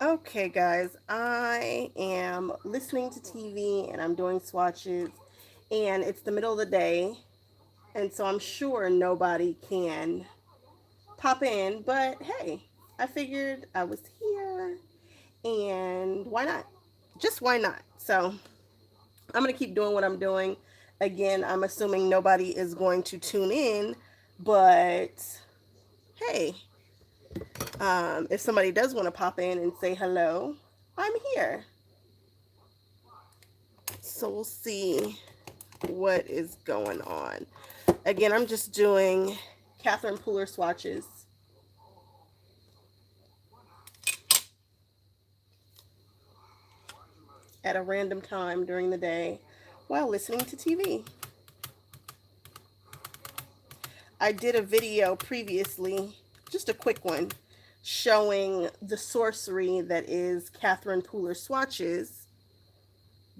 Okay, guys, I am listening to TV and I'm doing swatches, and it's the middle of the day, and so I'm sure nobody can pop in, but hey, I figured I was here, and why not? Just why not? So I'm going to keep doing what I'm doing. Again, I'm assuming nobody is going to tune in, but hey, if somebody does want to pop in and say hello, I'm here. So we'll see what is going on. Again, I'm just doing Catherine Pooler swatches at a random time during the day while listening to TV. I did a video previously, just a quick one, showing the sorcery that is Catherine Pooler swatches,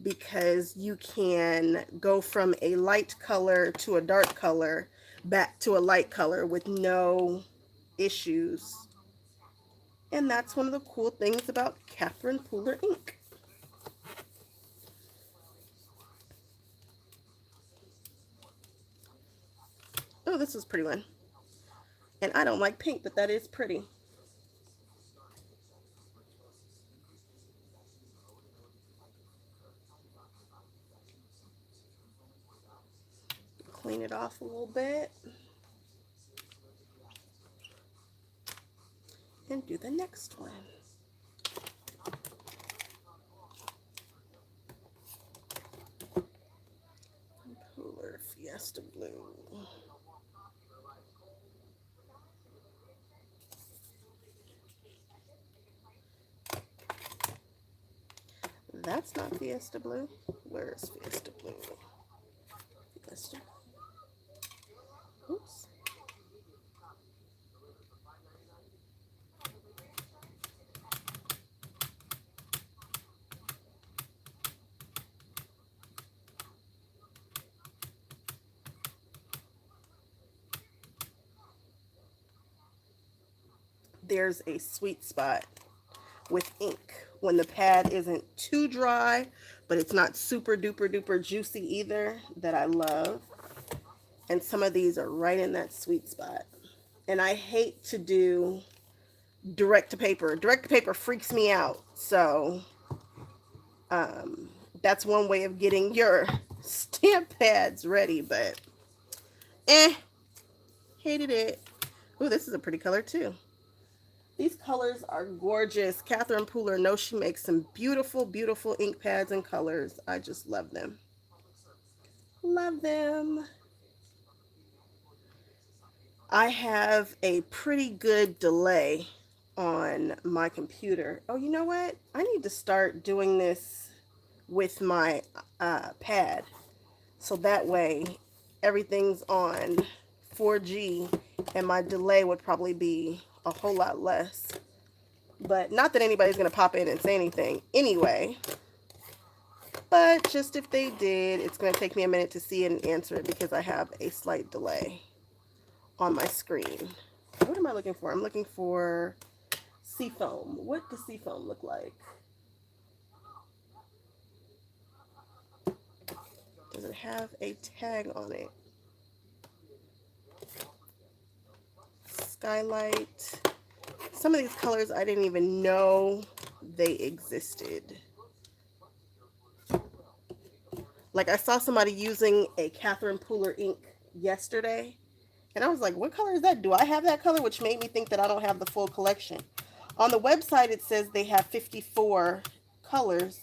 because you can go from a light color to a dark color back to a light color with no issues. And that's one of the cool things about Catherine Pooler ink. Oh, this is a pretty one. And I don't like pink, but that is pretty. Clean it off a little bit. And do the next one. Pooler Fiesta Blue. That's not Fiesta Blue. Where is Fiesta Blue? Fiesta. Oops. There's a sweet spot with ink when the pad isn't too dry, but it's not super duper duper juicy either, that I love. And some of these are right in that sweet spot. And I hate to do direct to paper. Direct to paper freaks me out. So um, that's one way of getting your stamp pads ready. But hated it. Oh, this is a pretty color too. These colors are gorgeous. Catherine Pooler knows she makes some beautiful, beautiful ink pads and colors. I just love them. Love them. I have a pretty good delay on my computer. Oh, you know what? I need to start doing this with my pad. So that way everything's on 4G and my delay would probably be a whole lot less. But not that anybody's going to pop in and say anything anyway. But just if they did, it's going to take me a minute to see it and answer it because I have a slight delay on my screen. What am I looking for? I'm looking for seafoam. What does seafoam look like? Does it have a tag on it? Skylight. Some of these colors I didn't even know they existed. Like I saw somebody using a Catherine Pooler ink yesterday, and I was like, what color is that? Do I have that color? Which made me think that I don't have the full collection. On the website, it says they have 54 colors,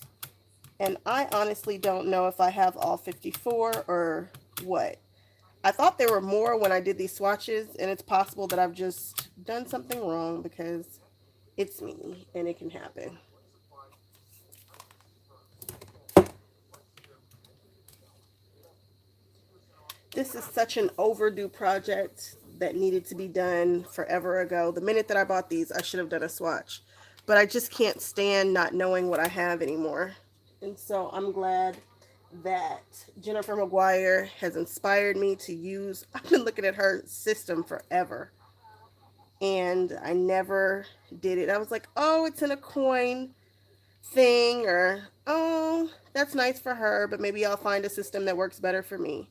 and I honestly don't know if I have all 54 or what. I thought there were more when I did these swatches, and it's possible that I've just done something wrong because it's me and it can happen. This is such an overdue project that needed to be done forever ago. The minute that I bought these, I should have done a swatch. But I just can't stand not knowing what I have anymore. And so I'm glad that Jennifer McGuire has inspired me to use. I've been looking at her system forever. and I never did it. I was like, oh, it's in a coin thing, or oh, that's nice for her, but maybe I'll find a system that works better for me.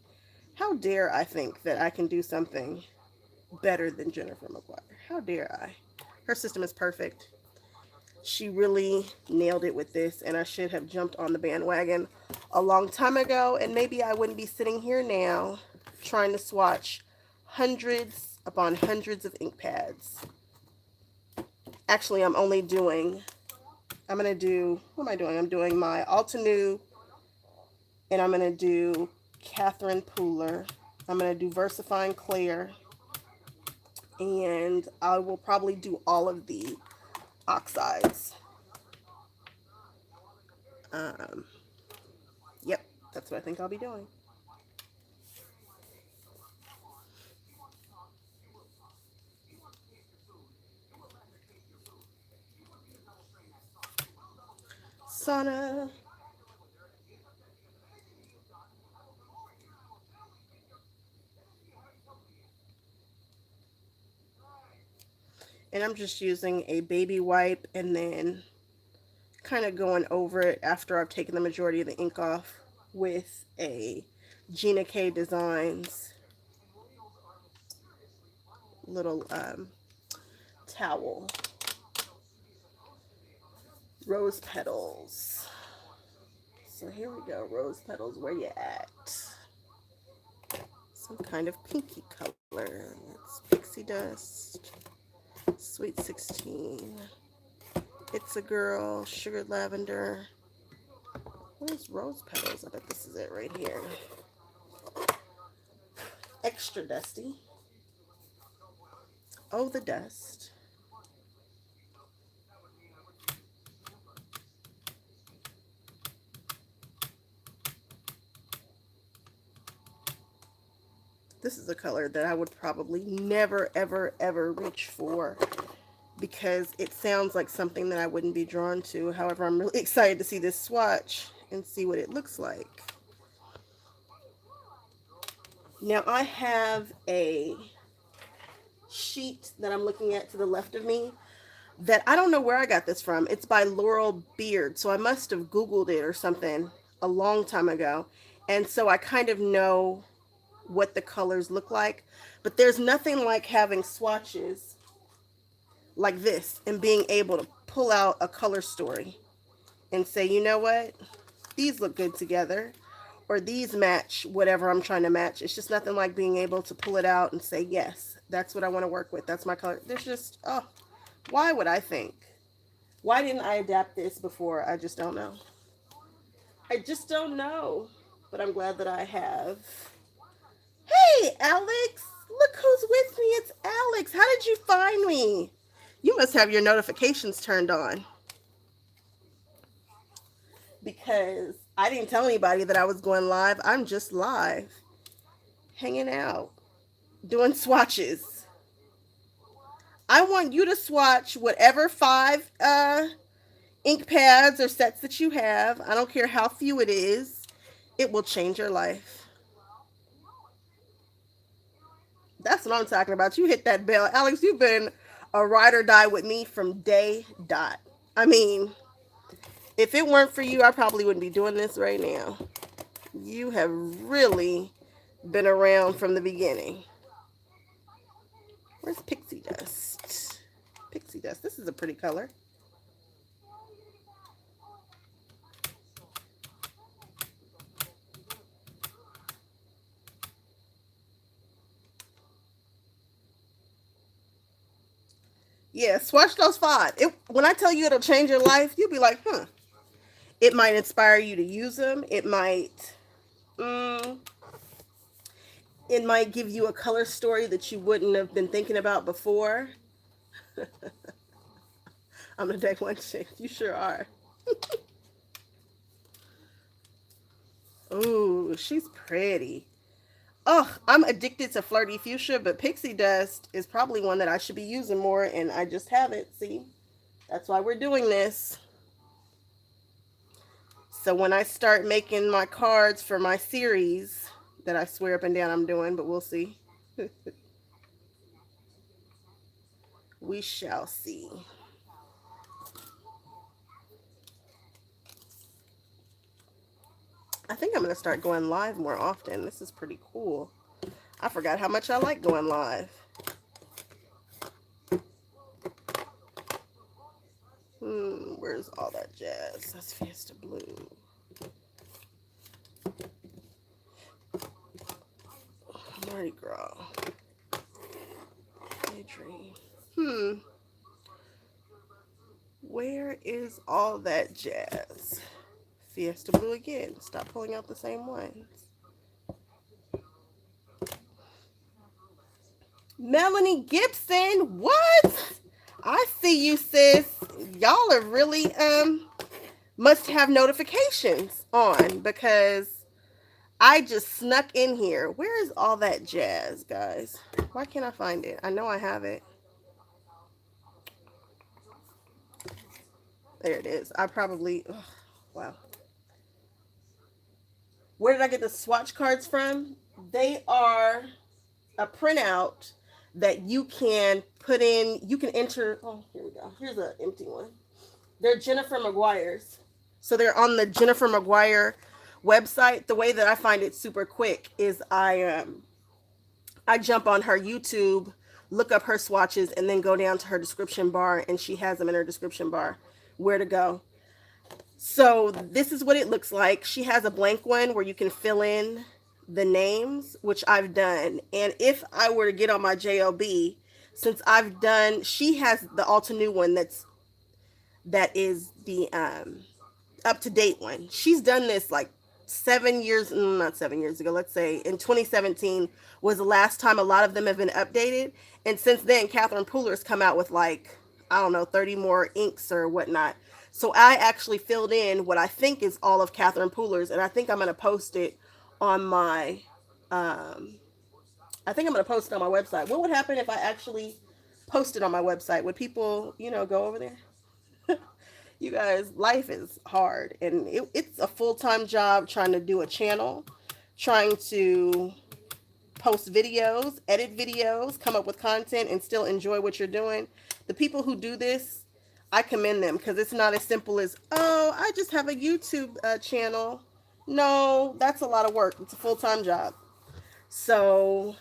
How dare I think that I can do something better than Jennifer McGuire? How dare I? Her system is perfect. She really nailed it with this, and I should have jumped on the bandwagon a long time ago, and maybe I wouldn't be sitting here now trying to swatch hundreds upon hundreds of ink pads. Actually, I'm going to do, what am I doing? I'm doing my Altenew, and I'm going to do Catherine Pooler. I'm going to do Versifying Claire, and I will probably do all of the oxides. Um, yep, that's what I think I'll be doing. Sauna. And I'm just using a baby wipe and then kind of going over it after I've taken the majority of the ink off with a Gina K Designs little towel. Rose petals. So here we go, rose petals, where you at? Some kind of pinky color. It's pixie dust, sweet 16. It's a girl, sugared lavender. Where's rose petals? I bet this is it right here. Extra dusty. Oh, the dust. This is a color that I would probably never, ever, ever reach for because it sounds like something that I wouldn't be drawn to. However, I'm really excited to see this swatch and see what it looks like. Now, I have a sheet that I'm looking at to the left of me that I don't know where I got this from. It's by Laurel Beard, so I must have Googled it or something a long time ago. And so I kind of know what the colors look like, but there's nothing like having swatches like this and being able to pull out a color story and say, you know what, these look good together, or these match whatever I'm trying to match. It's just nothing like being able to pull it out and say, yes, that's what I want to work with, that's my color. There's just, oh, why would I think? Why didn't I adapt this before? I just don't know. I just don't know, but I'm glad that I have. Hey, Alex! Look who's with me. It's Alex. How did you find me? You must have your notifications turned on. Because I didn't tell anybody that I was going live. I'm just live. Hanging out. Doing swatches. I want you to swatch whatever 5 ink pads or sets that you have. I don't care how few it is. It will change your life. That's what I'm talking about. You hit that bell. Alex, you've been a ride or die with me from day dot. I mean, if it weren't for you, I probably wouldn't be doing this right now. You have really been around from the beginning. Where's pixie dust? Pixie dust. This is a pretty color. Yeah, swatch those 5. When I tell you it'll change your life, you'll be like, huh. It might inspire you to use them. It might give you a color story that you wouldn't have been thinking about before. I'm gonna take one chick. You sure are. Ooh, she's pretty. Oh, I'm addicted to flirty fuchsia, but pixie dust is probably one that I should be using more, and I just haven't. See, that's why we're doing this. So when I start making my cards for my series that I swear up and down I'm doing, but we'll see. We shall see. I think I'm going to start going live more often. This is pretty cool. I forgot how much I like going live. Where's all that jazz? That's Fiesta Blue. Mardi Gras. Daydream. Where is all that jazz? Fiesta Blue again. Stop pulling out the same ones. Melanie Gibson, what? I see you, sis. Y'all are really must have notifications on because I just snuck in here. Where is all that jazz, guys? Why can't I find it? I know I have it. There it is. I probably wow. Where did I get the swatch cards from? They are a printout that you can put in. You can enter. Oh, here we go. Here's an empty one. They're Jennifer Maguire's. So they're on the Jennifer Maguire website. The way that I find it super quick is I jump on her YouTube, look up her swatches, and then go down to her description bar, and she has them in her description bar where to go. So this is what it looks like. She has a blank one where you can fill in the names, which I've done. And if I were to get on my JLB, since I've done, she has the Ulta New one that is the up-to-date one. She's done this like 7 years, not 7 years ago, let's say in 2017 was the last time a lot of them have been updated. And since then, Catherine Pooler's come out with like, I don't know, 30 more inks or whatnot. So I actually filled in what I think is all of Catherine Pooler's, and I think I'm going to post it on my, I think I'm going to post it on my website. What would happen if I actually posted on my website? Would people, go over there? You guys, life is hard, and it's a full-time job trying to do a channel, trying to post videos, edit videos, come up with content, and still enjoy what you're doing. The people who do this, I commend them because it's not as simple as, oh, I just have a YouTube channel. No, that's a lot of work. It's a full-time job. So,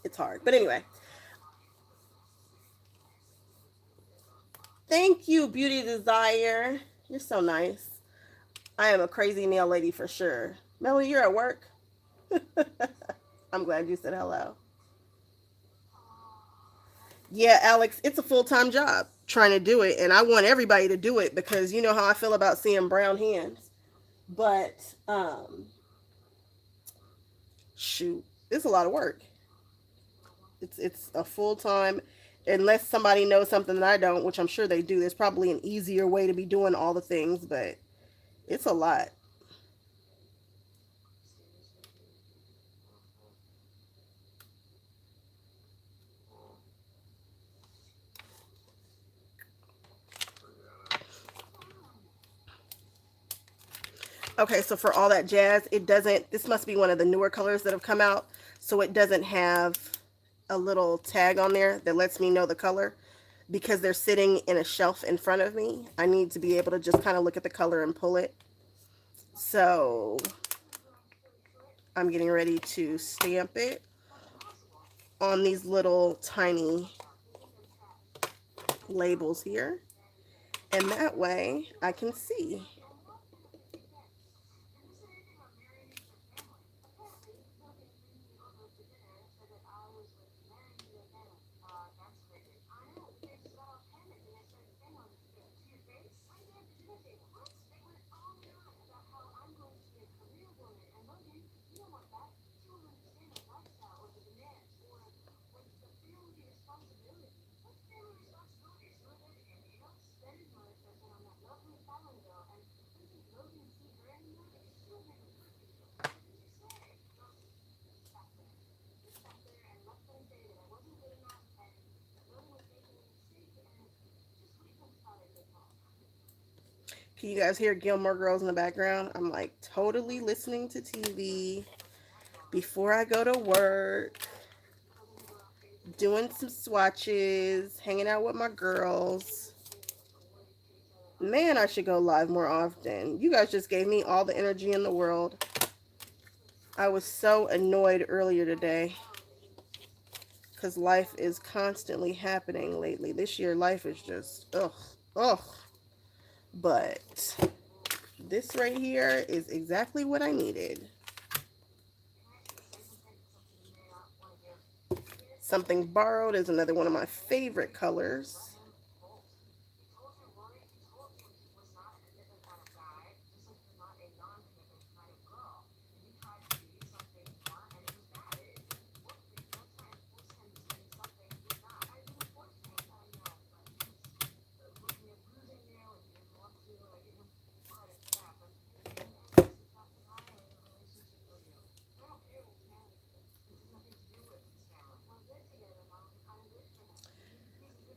it's hard. But anyway. Thank you, Beauty Desire. You're so nice. I am a crazy nail lady for sure. Melanie, you're at work? I'm glad you said hello. Yeah, Alex, it's a full-time job trying to do it, and I want everybody to do it because you know how I feel about seeing brown hands. But, shoot, it's a lot of work. It's a full-time, unless somebody knows something that I don't, which I'm sure they do. There's probably an easier way to be doing all the things, but it's a lot. Okay, so for all that jazz, it doesn't, this must be one of the newer colors that have come out, so it doesn't have a little tag on there that lets me know the color because they're sitting in a shelf in front of me. I need to be able to just kind of look at the color and pull it. So I'm getting ready to stamp it on these little tiny labels here, and that way I can see. Can you guys hear Gilmore Girls in the background? I'm like totally listening to TV before I go to work. doing some swatches, hanging out with my girls. Man, I should go live more often. You guys just gave me all the energy in the world. I was so annoyed earlier today because life is constantly happening lately. This year, life is just, ugh, ugh. But this right here is exactly what I needed. Something Borrowed is another one of my favorite colors.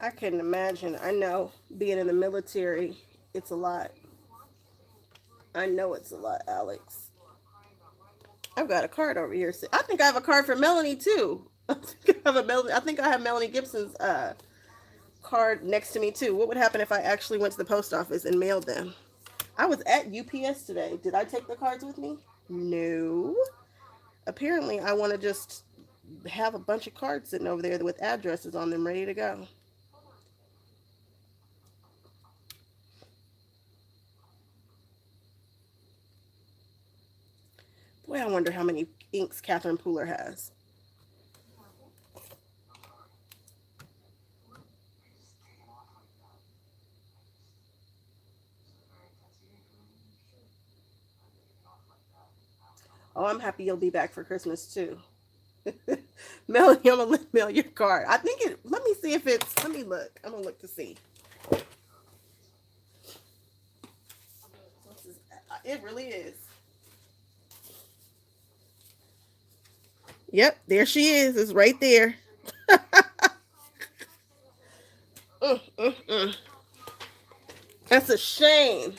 I couldn't imagine. I know being in the military, it's a lot. I know it's a lot, Alex. I've got a card over here. I think I have a card for Melanie too. I think I have Melanie Gibson's card next to me too. What would happen if I actually went to the post office and mailed them? I was at UPS today. Did I take the cards with me? No. Apparently, I want to just have a bunch of cards sitting over there with addresses on them ready to go. Boy, I wonder how many inks Catherine Pooler has. Oh, I'm happy you'll be back for Christmas too. Melanie, I'm gonna mail your card. I think it. Let me see if it's. Let me look. I'm gonna look to see. It really is. Yep, there she is. It's right there. Mm, mm, mm. That's a shame.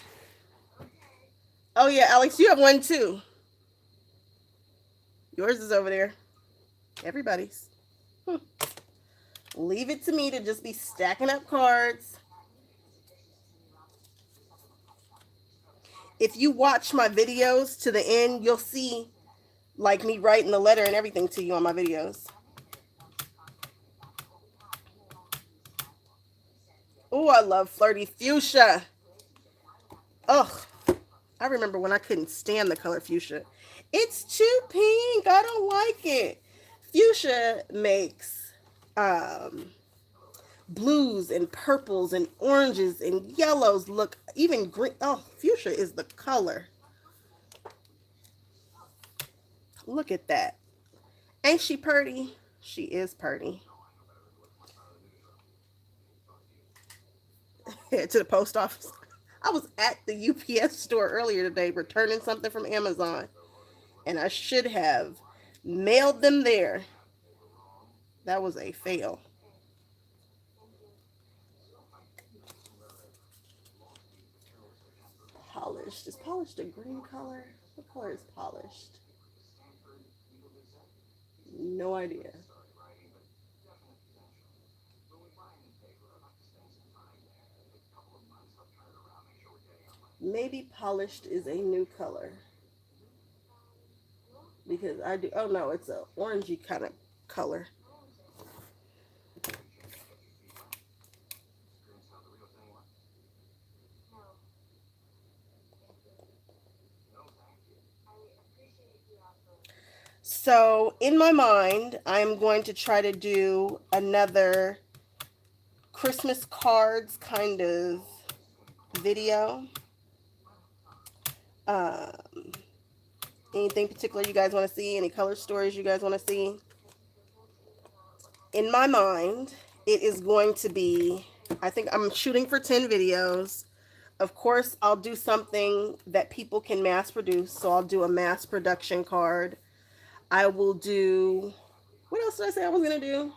Oh yeah, Alex, you have one too. Yours is over there. Everybody's. Hmm. Leave it to me to just be stacking up cards. If you watch my videos to the end, you'll see like me writing the letter and everything to you on my videos. Oh, I love Flirty Fuchsia. Ugh. I remember when I couldn't stand the color fuchsia. It's too pink. I don't like it. Fuchsia makes um, blues and purples and oranges and yellows look even green. Oh, fuchsia is the color. Look at that. Ain't she pretty? She is pretty. Head to the post office. I was at the UPS store earlier today returning something from Amazon, and I should have mailed them there. That was a fail. Polished. Is polished a green color? What color is polished? No idea. Maybe polished is a new color because I do. Oh no, it's a orangey kind of color. So in my mind, I'm going to try to do another Christmas cards kind of video. Um, Anything particular you guys want to see? Any color stories you guys want to see? In my mind, it is going to be, I think I'm shooting for 10 videos. Of course, I'll do something that people can mass produce. So I'll do a mass production card. I will do, what else did I say I was going to do?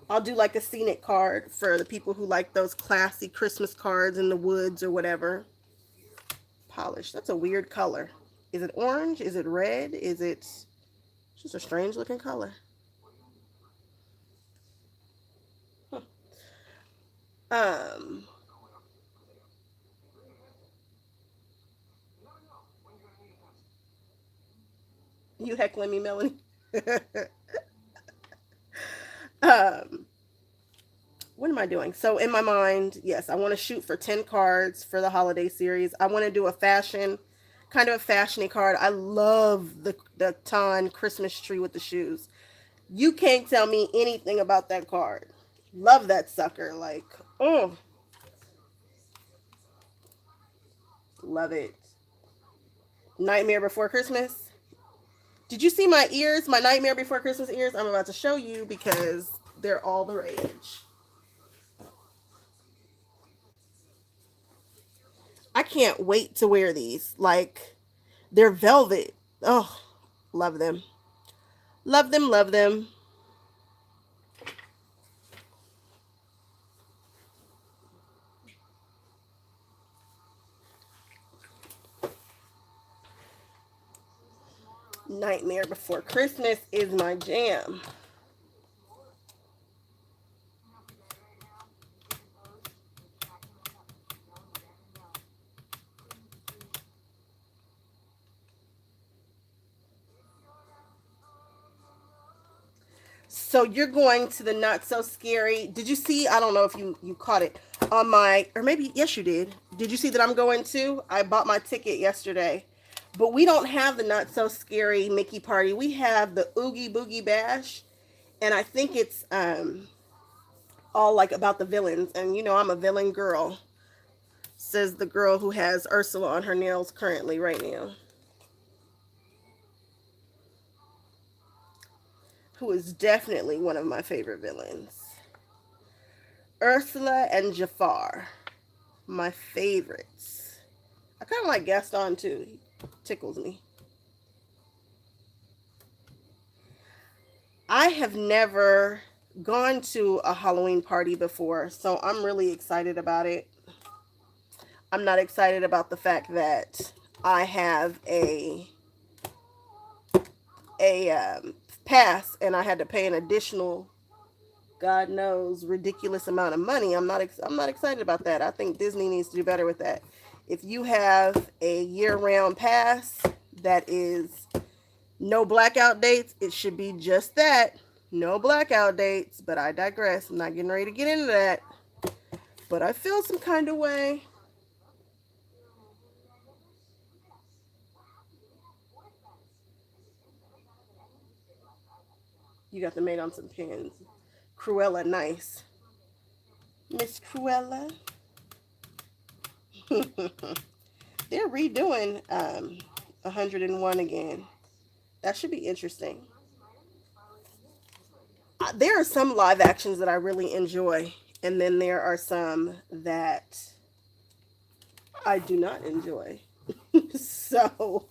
I'll do like a scenic card for the people who like those classy Christmas cards in the woods or whatever. Polished. That's a weird color. Is it orange? Is it red? Is it just a strange looking color? Um, you heckling me, Melanie? um, what am I doing? So in my mind, yes, I want to shoot for 10 cards for the holiday series. I want to do a fashion, kind of a fashiony card. I love the Ton Christmas tree with the shoes. You can't tell me anything about that card. Love that sucker. Like, oh, love it. Nightmare Before Christmas. Did you see my ears? My Nightmare Before Christmas ears? I'm about to show you because they're all the rage. I can't wait to wear these. Like, they're velvet. Oh, love them. Love them, love them. Nightmare Before Christmas is my jam. So you're going to the Not So Scary. Did you see? I don't know if you caught it on my, or maybe yes you did. Did you see that I'm going to? I bought my ticket yesterday, but we don't have the Not So Scary Mickey party. We have the Oogie Boogie Bash, and I think it's all like about the villains. And you know I'm a villain girl. Says the girl who has Ursula on her nails currently right now. Who is definitely one of my favorite villains. Ursula and Jafar, my favorites. I kind of like Gaston too. He tickles me. I have never gone to a Halloween party before, so I'm really excited about it. I'm not excited about the fact that I have a pass and I had to pay an additional, God knows, ridiculous amount of money. I'm not excited about that. I think Disney needs to do better with that. If you have a year-round pass that is no blackout dates, it should be just that. No blackout dates, but I digress. I'm not getting ready to get into that. But I feel some kind of way. You got the made on some pins. Cruella, nice. Miss Cruella. They're redoing 101 again. That should be interesting. There are some live actions that I really enjoy, and then there are some that I do not enjoy. So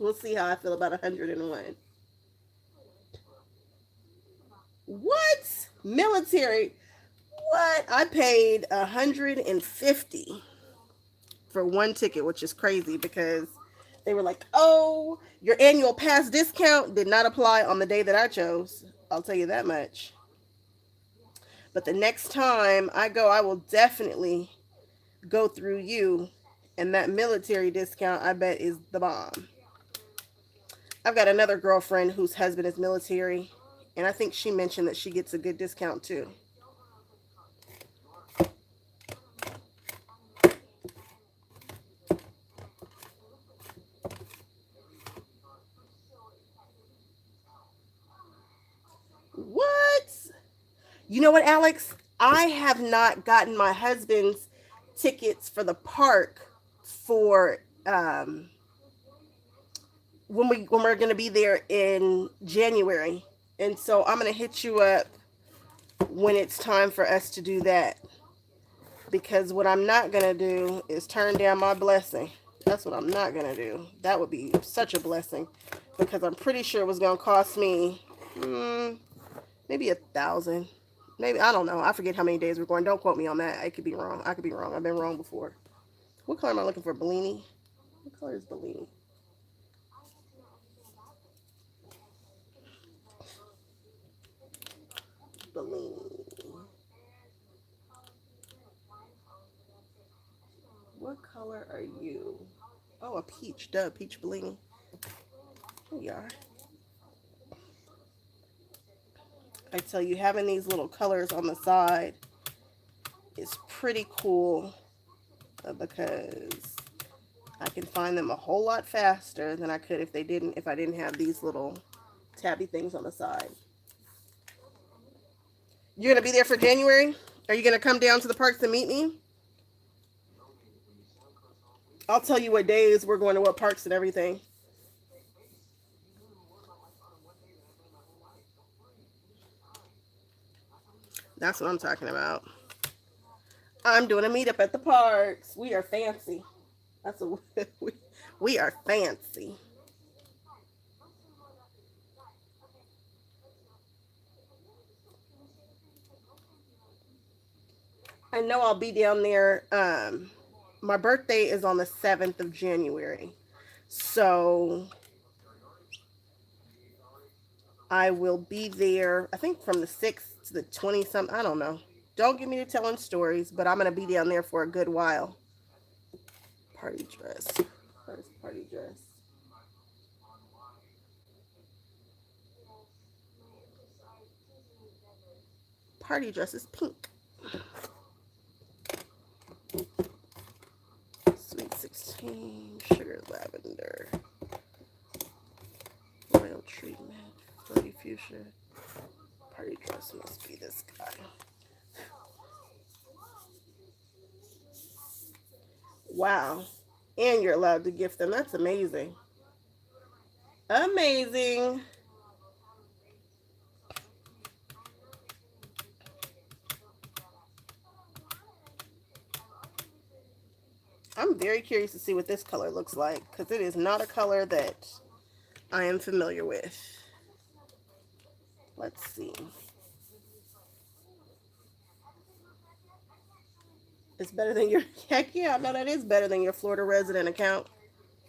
we'll see how I feel about 101. What? Military? What? I paid 150 for one ticket, which is crazy because they were like, "Oh, your annual pass discount did not apply on the day that I chose." I'll tell you that much. But the next time I go, I will definitely go through you, and that military discount I bet is the bomb. I've got another girlfriend whose husband is military, and I think she mentioned that she gets a good discount too. What? You know what, Alex? I have not gotten my husband's tickets for the park for when we're gonna be there in January, and so I'm gonna hit you up when it's time for us to do that. Because what I'm not gonna do is turn down my blessing. That's what I'm not gonna do. That would be such a blessing, because I'm pretty sure it was gonna cost me maybe 1,000. Maybe, I don't know. I forget how many days we're going. Don't quote me on that. I could be wrong. I could be wrong. I've been wrong before. What color am I looking for? Bellini? What color is Bellini? Bellini. color are you? Oh, a peach. Duh, peach bling. Here you are. I tell you, having these little colors on the side is pretty cool because I can find them a whole lot faster than I could if I didn't have these little tabby things on the side. You're gonna be there for January? Are you gonna come down to the parks and meet me? I'll tell you what days we're going to what parks and everything. That's what I'm talking about. I'm doing a meetup at the parks. We are fancy. That's what we are fancy. I know I'll be down there. My birthday is on the 7th of January. So I will be there, I think from the 6th to the 20 something. I don't know. Don't get me to telling stories, but I'm going to be down there for a good while. Party dress. Where's party dress? Party dress is pink. Sweet 16, sugar lavender, royal treatment, floaty fuchsia. Party dress must be this guy. Wow. And you're allowed to gift them. That's amazing. Amazing. I'm very curious to see what this color looks like because it is not a color that I am familiar with. Let's see. It's better than your, heck yeah, no, that is better than your Florida resident account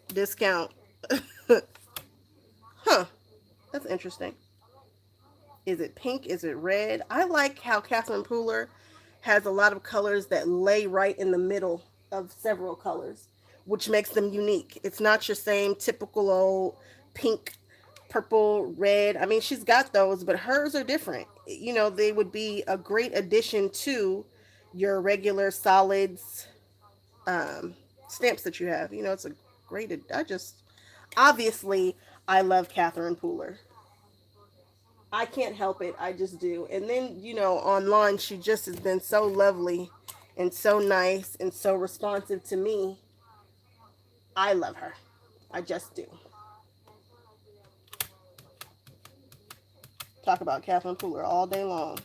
discount. Huh, that's interesting. Is it pink? Is it red? I like how Catherine Pooler has a lot of colors that lay right in the middle of several colors, which makes them unique. It's not your same typical old pink, purple, red. I mean, she's got those, but hers are different. You know, they would be a great addition to your regular solids stamps that you have. You know, it's a great, obviously, I love Catherine Pooler. I can't help it. I just do. And then, you know, online, she just has been so lovely and so nice and so responsive to me. I love her. I just do. Talk about Catherine Pooler all day long.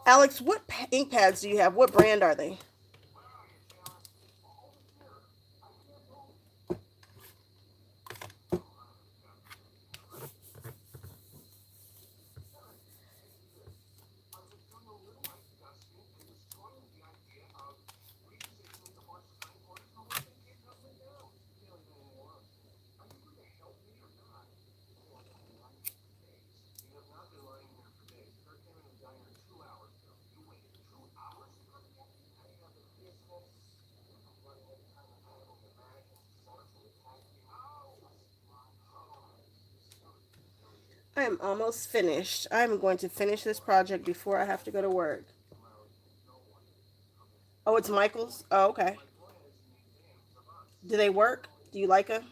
Alex, what ink pads do you have? What brand are they? I am almost finished. I'm going to finish this project before I have to go to work. Oh, it's Michael's? Oh, okay. Do they work? Do you like them?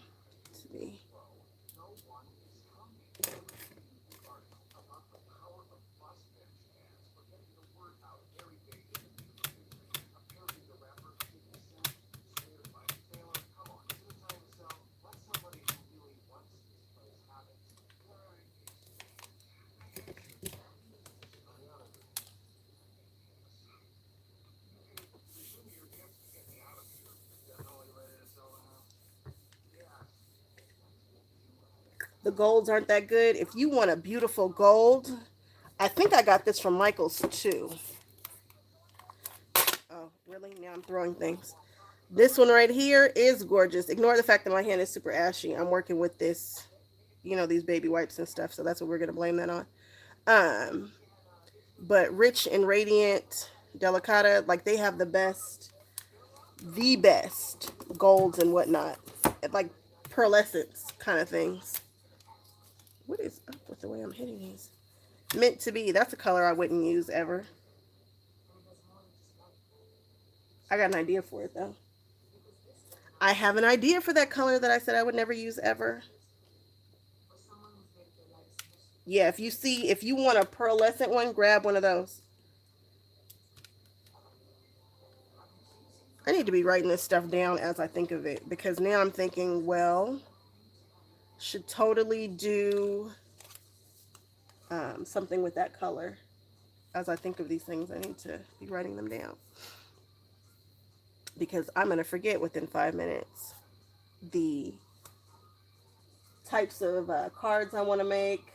The golds aren't that good. If you want a beautiful gold, I think I got this from Michael's too. Oh, really? Now I'm throwing things. This one right here is gorgeous. Ignore the fact that my hand is super ashy. I'm working with this, these baby wipes and stuff, so that's what we're going to blame that on. Um, but Rich and Radiant, Delicata, like they have the best golds and whatnot. Like pearlescence kind of things. What is up with the way I'm hitting these? Meant to be. That's a color I wouldn't use ever. I got an idea for it though. I have an idea for that color that I said I would never use ever. Yeah, if you want a pearlescent one, grab one of those. I need to be writing this stuff down as I think of it because now I'm thinking, well, should totally do something with that color. As I think of these things, I need to be writing them down because I'm going to forget within 5 minutes the types of cards I want to make.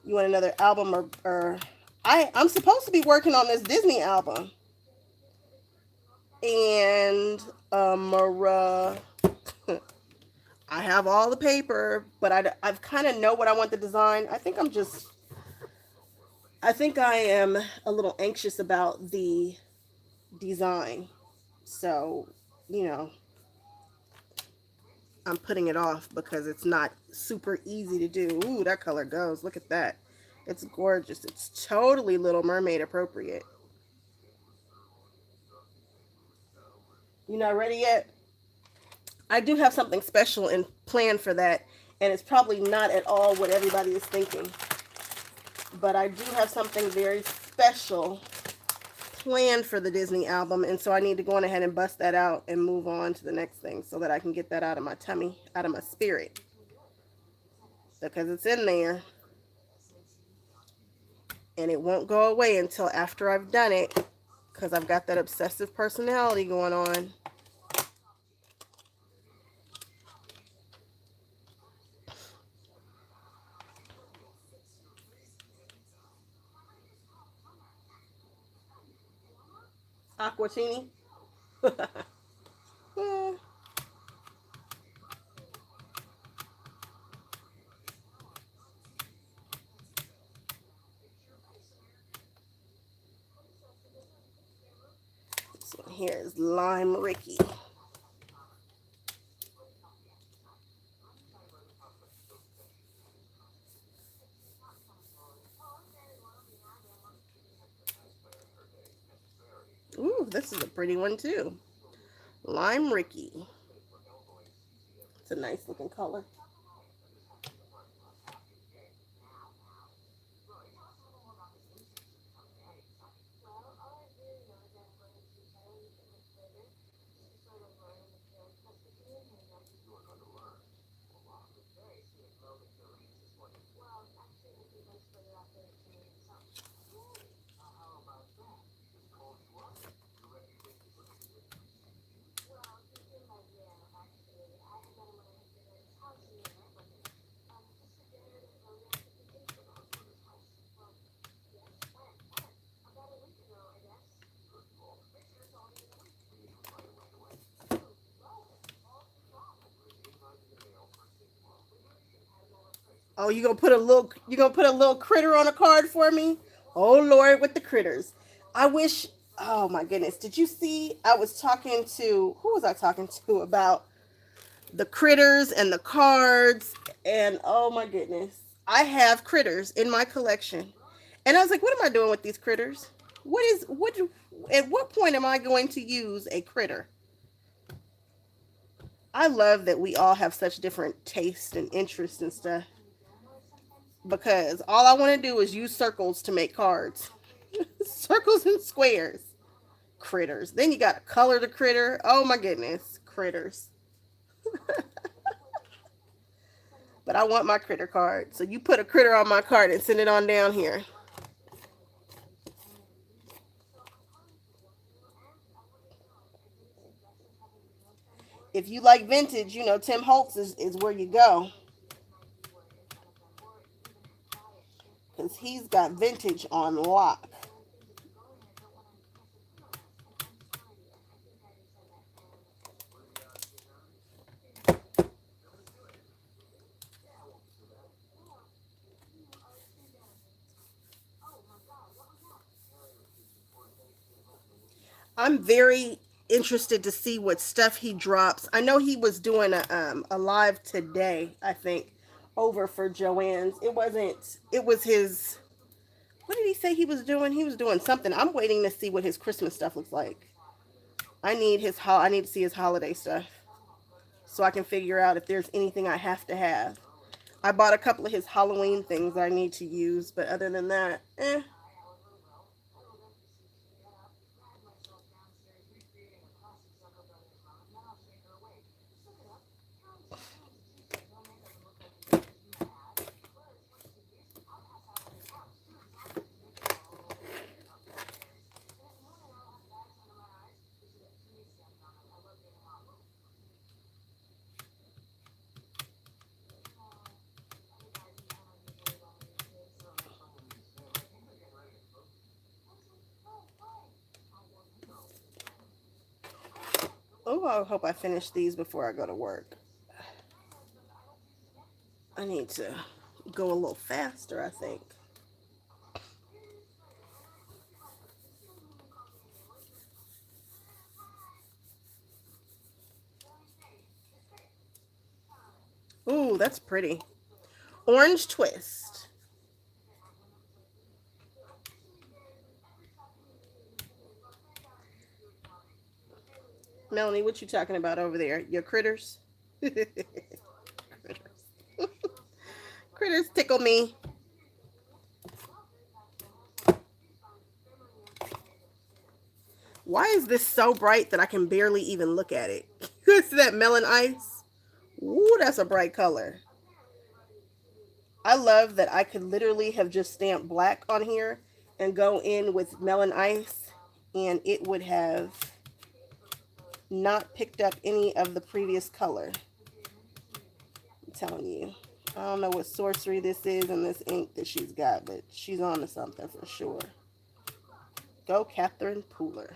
You want another album or I'm supposed to be working on this Disney album. And I have all the paper, but I kind of know what I want the design. I think I am a little anxious about the design. So, you know, I'm putting it off because it's not super easy to do. Ooh, that color goes. Look at that. It's gorgeous. It's totally Little Mermaid appropriate. You not ready yet? I do have something special and planned for that, and it's probably not at all what everybody is thinking. But I do have something very special planned for the Disney album, and so I need to go on ahead and bust that out and move on to the next thing so that I can get that out of my tummy, out of my spirit. Because it's in there. And it won't go away until after I've done it, because I've got that obsessive personality going on. Aquatini. Yeah. This one here is Lime Ricky. Ooh, this is a pretty one too. Lime Ricky. It's a nice looking color. Oh, you gonna put a little critter on a card for me? Oh Lord, with the critters. I wish. Oh my goodness, did you see? I was talking to who was I talking to about the critters and the cards, and oh my goodness, I have critters in my collection, and I was like, what am I doing with these critters? What? At what point am I going to use a critter? I love that we all have such different tastes and interests and stuff because all I want to do is use circles to make cards. Circles and squares. Critters. Then you got to color the critter. Oh my goodness. Critters. But I want my critter card. So you put a critter on my card and send it on down here. If you like vintage, you know, Tim Holtz is where you go. Because he's got vintage on lock. I'm very interested to see what stuff he drops. I know he was doing a live today, I think, over for Joann's. It wasn't, it was his, what did he say he was doing? He was doing something. I'm waiting to see what his Christmas stuff looks like. I need to see his holiday stuff so I can figure out if there's anything I have to have. I bought a couple of his Halloween things I need to use, but other than that, eh. Oh, I hope I finish these before I go to work. I need to go a little faster, I think. Ooh, that's pretty. Orange twist. Melanie, what you talking about over there? Your critters? Critters. Critters tickle me. Why is this so bright that I can barely even look at it? You see that melon ice? Ooh, that's a bright color. I love that I could literally have just stamped black on here and go in with melon ice and it would have not picked up any of the previous color. I'm telling you. I don't know what sorcery this is in this ink that she's got, but she's on to something for sure. Go Catherine Pooler.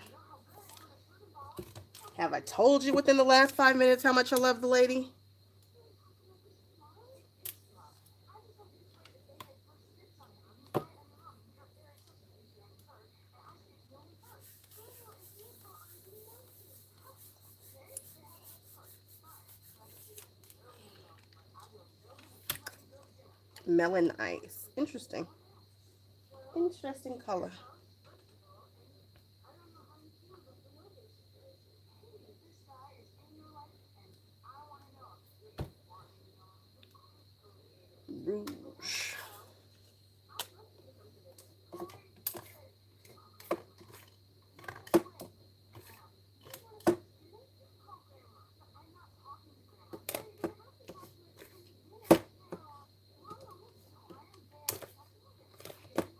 Have I told you within the last 5 minutes how much I love the lady? Melon ice. Interesting. Interesting color. Rouge.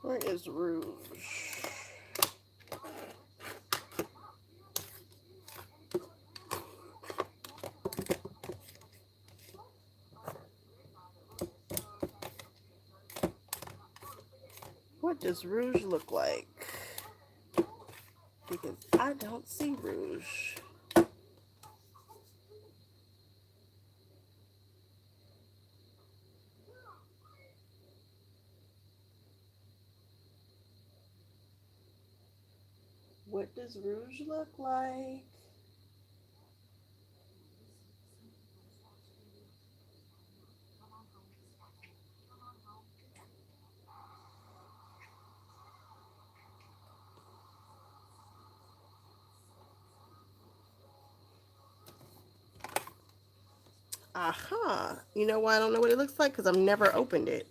Where is Rouge? What does Rouge look like? Because I don't see Rouge. What does Rouge look like? Aha. You know why I don't know what it looks like? Because I've never opened it.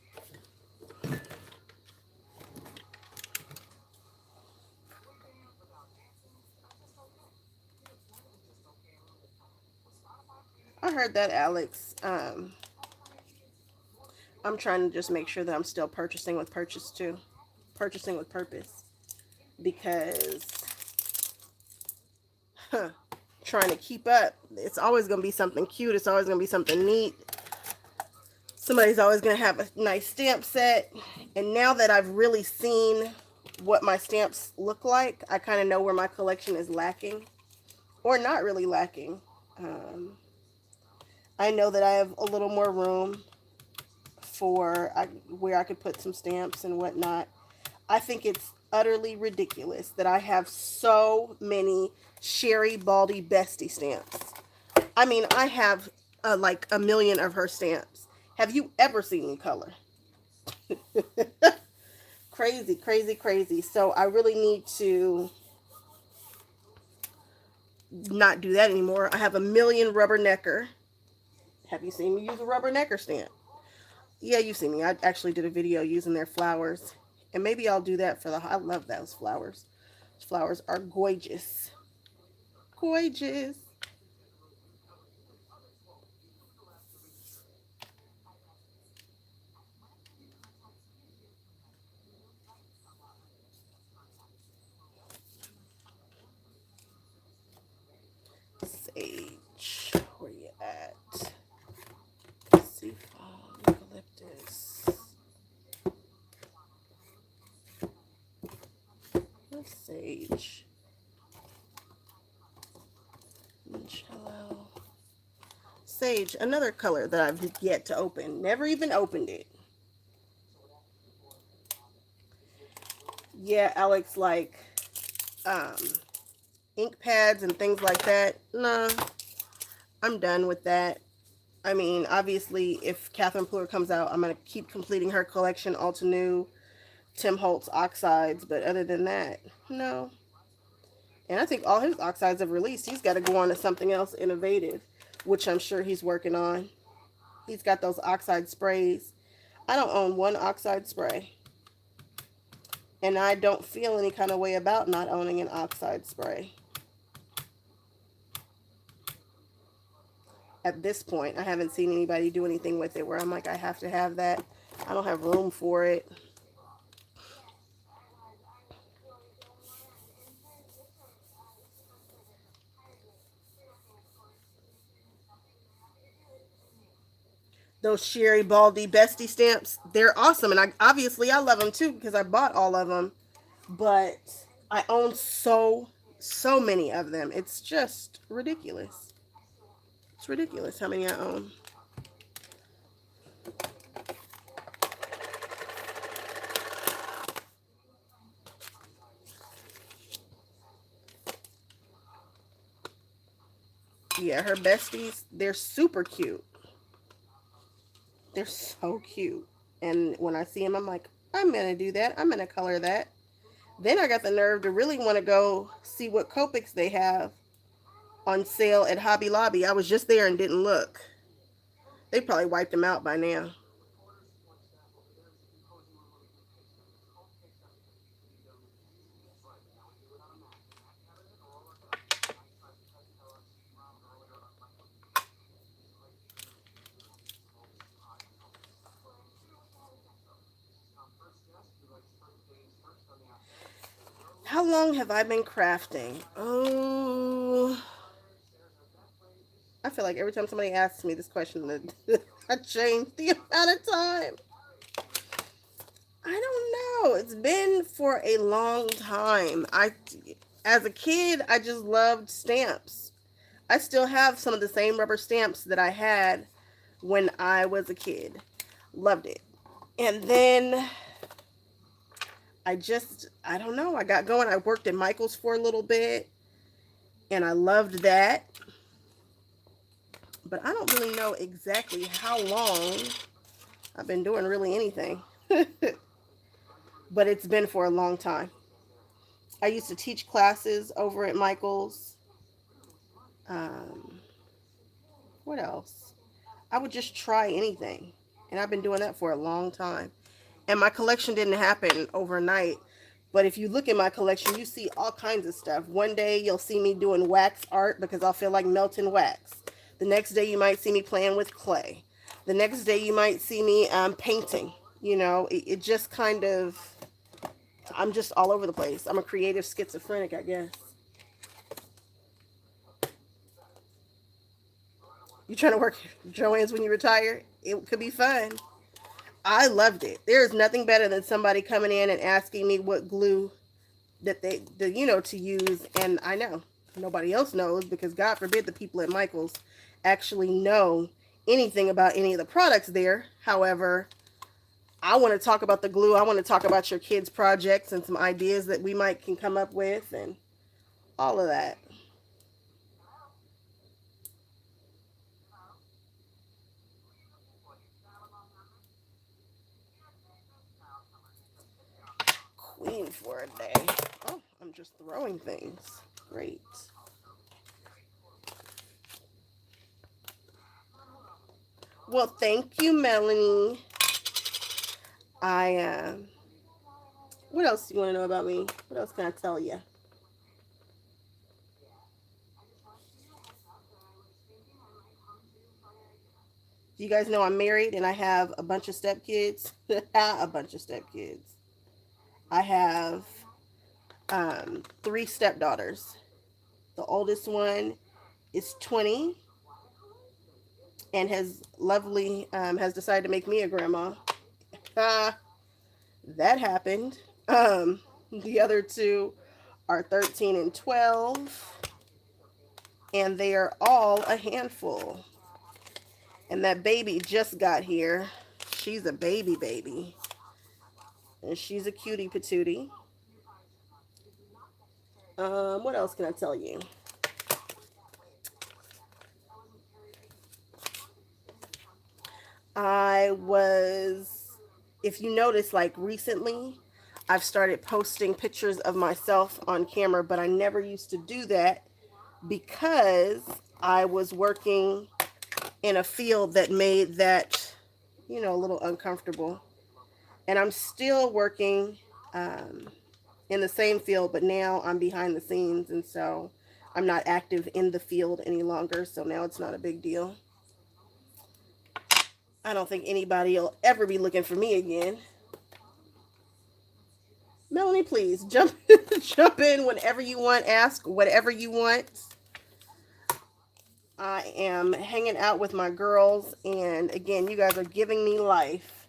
I heard that, Alex. I'm trying to just make sure that I'm still purchasing with purchase too. Purchasing with purpose. Because trying to keep up. It's always going to be something cute. It's always going to be something neat. Somebody's always going to have a nice stamp set. And now that I've really seen what my stamps look like, I kind of know where my collection is lacking or not really lacking. I know that I have a little more room for where I could put some stamps and whatnot. I think it's utterly ridiculous that I have so many Sherry Baldy Bestie stamps. I mean, I have like a million of her stamps. Have you ever seen me color? Crazy, crazy, crazy. So I really need to not do that anymore. I have a million rubbernecker. Have you seen me use a rubbernecker stamp? Yeah, you've seen me. I actually did a video using their flowers. And maybe I'll do that for I love those flowers. Those flowers are gorgeous. Gorgeous. Sage. Where you at? Sea fog, eucalyptus. Where's sage? Cello. Sage, another color that I've yet to open. Never even opened it. Yeah, Alex, like ink pads and things like that. Nah, I'm done with that. I mean, obviously, if Catherine Plur comes out, I'm going to keep completing her collection, all to new Tim Holtz oxides. But other than that, no. And I think all his oxides have released. He's got to go on to something else innovative, which I'm sure he's working on. He's got those oxide sprays. I don't own one oxide spray. And I don't feel any kind of way about not owning an oxide spray. At this point, I haven't seen anybody do anything with it where I'm like, I have to have that. I don't have room for it. Those Sherry Baldy Bestie stamps, they're awesome. And obviously I love them too because I bought all of them. But I own so many of them. It's just ridiculous. It's ridiculous how many I own. Yeah, her besties, they're super cute. They're so cute. And when I see them, I'm like, I'm going to do that. I'm going to color that. Then I got the nerve to really want to go see what Copics they have on sale at Hobby Lobby. I was just there and didn't look. They probably wiped them out by now. How long have I been crafting? Oh, I feel like every time somebody asks me this question, I change the amount of time. I don't know. It's been for a long time. As a kid, I just loved stamps. I still have some of the same rubber stamps that I had when I was a kid. Loved it. And then I don't know. I got going. I worked at Michael's for a little bit and I loved that. But I don't really know exactly how long I've been doing really anything. But it's been for a long time. I used to teach classes over at Michael's. What else? I would just try anything. And I've been doing that for a long time. And my collection didn't happen overnight. But if you look at my collection, you see all kinds of stuff. One day you'll see me doing wax art because I'll feel like melting wax. The next day you might see me playing with clay. The next day you might see me painting. You know, it just kind of, I'm just all over the place. I'm a creative schizophrenic, I guess. You trying to work Joann's when you retire? It could be fun. I loved it. There is nothing better than somebody coming in and asking me what glue that to use, and I know nobody else knows because God forbid the people at Michael's actually know anything about any of the products there. However, I want to talk about the glue. I want to talk about your kids' projects and some ideas that we might can come up with and all of that. Queen for a day. Oh, I'm just throwing things. Great. Well, thank you, Melanie. I what else do you want to know about me? What else can I tell you? You guys know I'm married and I have a bunch of stepkids. A bunch of stepkids. I have three stepdaughters. The oldest one is 20 and has decided to make me a grandma. That happened. The other two are 13 and 12, and they are all a handful. And that baby just got here. She's a baby. And she's a cutie patootie. What else can I tell you? I was, if you notice, like recently, I've started posting pictures of myself on camera, but I never used to do that because I was working in a field that made that, a little uncomfortable. And I'm still working in the same field, but now I'm behind the scenes, and so I'm not active in the field any longer, so now it's not a big deal. I don't think anybody will ever be looking for me again. Melanie, please jump jump in whenever you want, ask whatever you want. I am hanging out with my girls, and again, you guys are giving me life.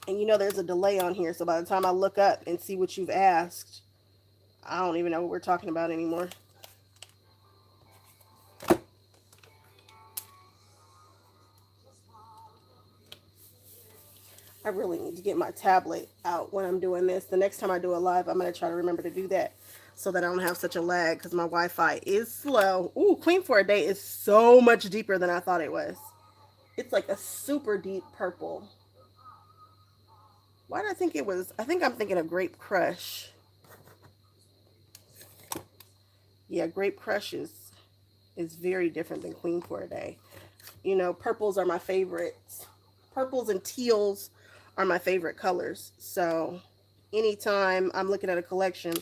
And there's a delay on here, so by the time I look up and see what you've asked, I don't even know what we're talking about anymore. I really need to get my tablet out when I'm doing this. The next time I do a live, I'm going to try to remember to do that so that I don't have such a lag because my Wi-Fi is slow. Ooh, Queen for a Day is so much deeper than I thought it was. It's like a super deep purple. Why did I think it was? I think I'm thinking of Grape Crush. Yeah, Grape Crush is very different than Queen for a Day. Purples are my favorites. Purples and teals are my favorite colors. So anytime I'm looking at a collection,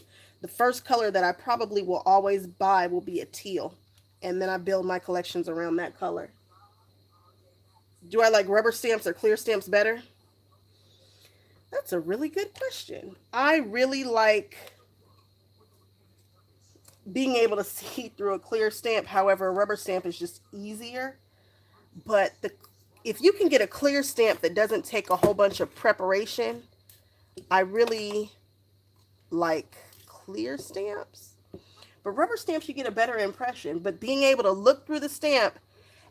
the first color that I probably will always buy will be a teal. And then I build my collections around that color. Do I like rubber stamps or clear stamps better? That's a really good question. I really like being able to see through a clear stamp. However, a rubber stamp is just easier. But if you can get a clear stamp that doesn't take a whole bunch of preparation, I really like clear stamps. But rubber stamps, you get a better impression. But being able to look through the stamp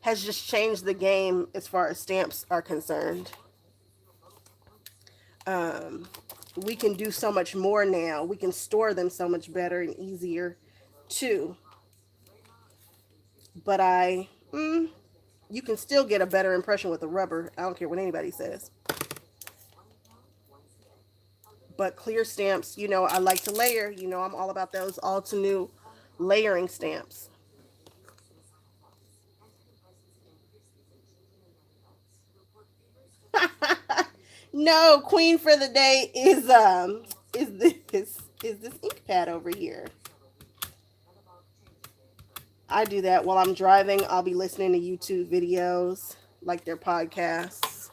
has just changed the game as far as stamps are concerned. We can do so much more now. We can store them so much better and easier too. But you can still get a better impression with a rubber. I don't care what anybody says. But clear stamps, I like to layer. I'm all about those all to new layering stamps. No, Queen for the Day is this ink pad over here. I do that while I'm driving. I'll be listening to YouTube videos, like their podcasts.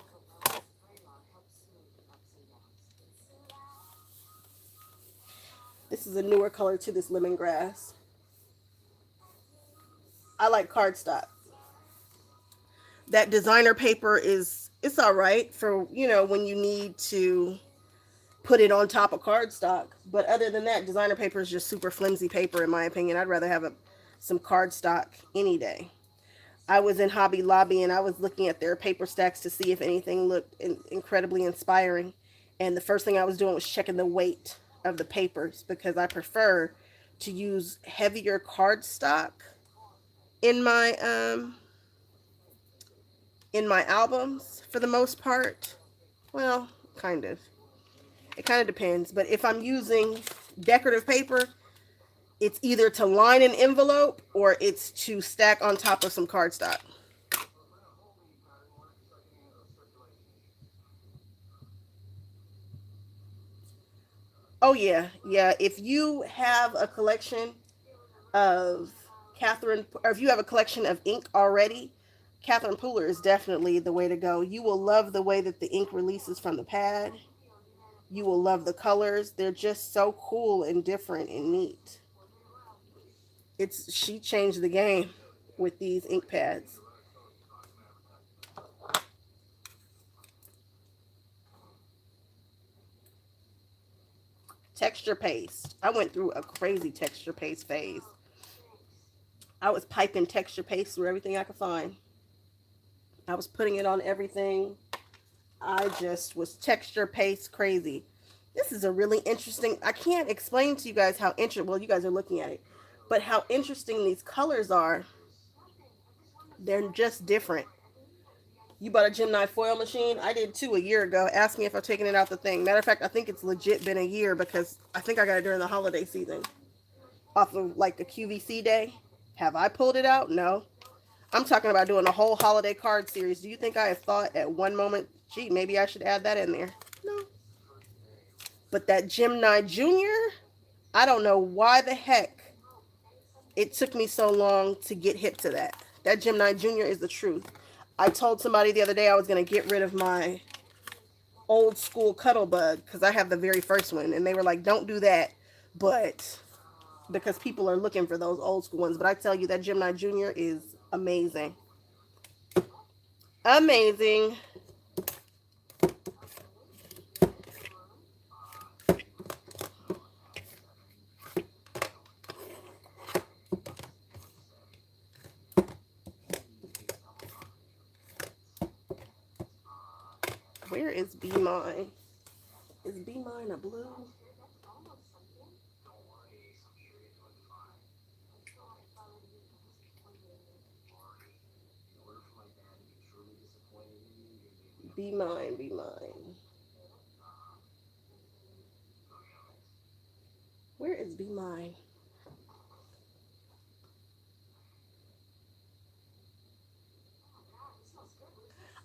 This is a newer color to this lemongrass. I like cardstock. That designer paper is, it's all right for, you know, when you need to put it on top of cardstock. But other than that, designer paper is just super flimsy paper in my opinion. I'd rather have some cardstock any day. I was in Hobby Lobby and I was looking at their paper stacks to see if anything looked incredibly inspiring. And the first thing I was doing was checking the weight of the papers because I prefer to use heavier cardstock in my albums for the most part. Well, kind of. It kind of depends. But if I'm using decorative paper, it's either to line an envelope or it's to stack on top of some cardstock. Oh yeah, yeah. If you have a collection of Catherine, or if you have a collection of ink already, Catherine Pooler is definitely the way to go. You will love the way that the ink releases from the pad. You will love the colors. They're just so cool and different and neat. She changed the game with these ink pads. Texture paste. I went through a crazy texture paste phase. I was piping texture paste through everything I could find. I was putting it on everything. I just was texture paste crazy. This is a really interesting, I can't explain to you guys how interesting, well, you guys are looking at it, but how interesting these colors are. They're just different. You bought a Gemini foil machine? I did too a year ago. Ask me if I've taken it out the thing. Matter of fact, I think it's legit been a year because I think I got it during the holiday season. Off of like the QVC day. Have I pulled it out? No. I'm talking about doing a whole holiday card series. Do you think I have thought at one moment, gee, maybe I should add that in there? No. But that Gemini Junior, I don't know why the heck it took me so long to get hip to that. That Gemini Junior is the truth. I told somebody the other day I was going to get rid of my old school Cuttlebug because I have the very first one. And they were like, don't do that. But because people are looking for those old school ones. But I tell you, that Gemini Junior is amazing. Amazing. Where is Be Mine? Is Be Mine a blue? Be Mine, Be Mine. Where is Be Mine?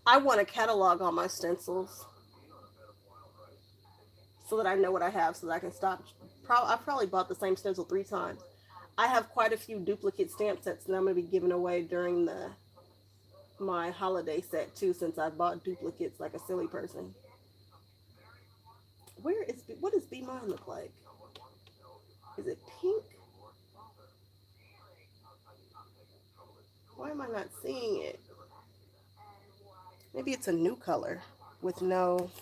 I want a catalog on my stencils so that I know what I have so that I can stop. I've probably bought the same stencil 3 times. I have quite a few duplicate stamp sets that I'm going to be giving away during my holiday set too, since I bought duplicates like a silly person. What does Be Mine look like? Is it pink? Why am I not seeing it? Maybe it's a new color with no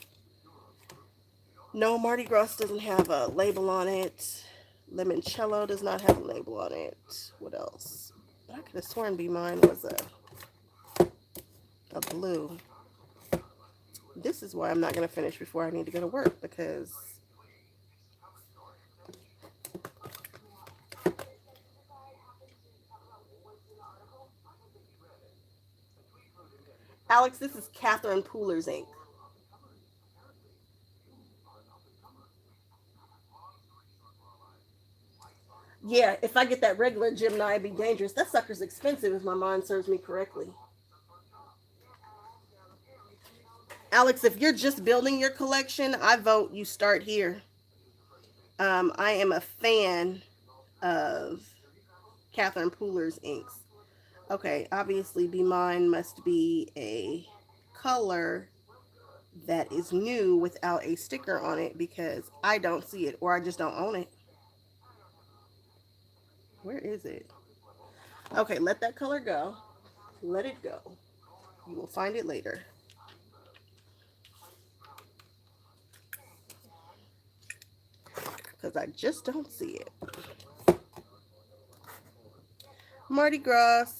Mardi Gras doesn't have a label on it. Limoncello does not have a label on it. What else? But I could have sworn Be Mine was a blue. This is why I'm not going to finish before I need to go to work, because Alex, this is Catherine Pooler's ink. Yeah, if I get that regular Gemini, it'd be dangerous. That sucker's expensive if my mind serves me correctly. Alex, if you're just building your collection, I vote you start here. I am a fan of Catherine Pooler's inks. Okay, obviously Be Mine must be a color that is new without a sticker on it because I don't see it or I just don't own it. Where is it? Okay, let that color go. Let it go. You will find it later. Because I just don't see it. Mardi Gras.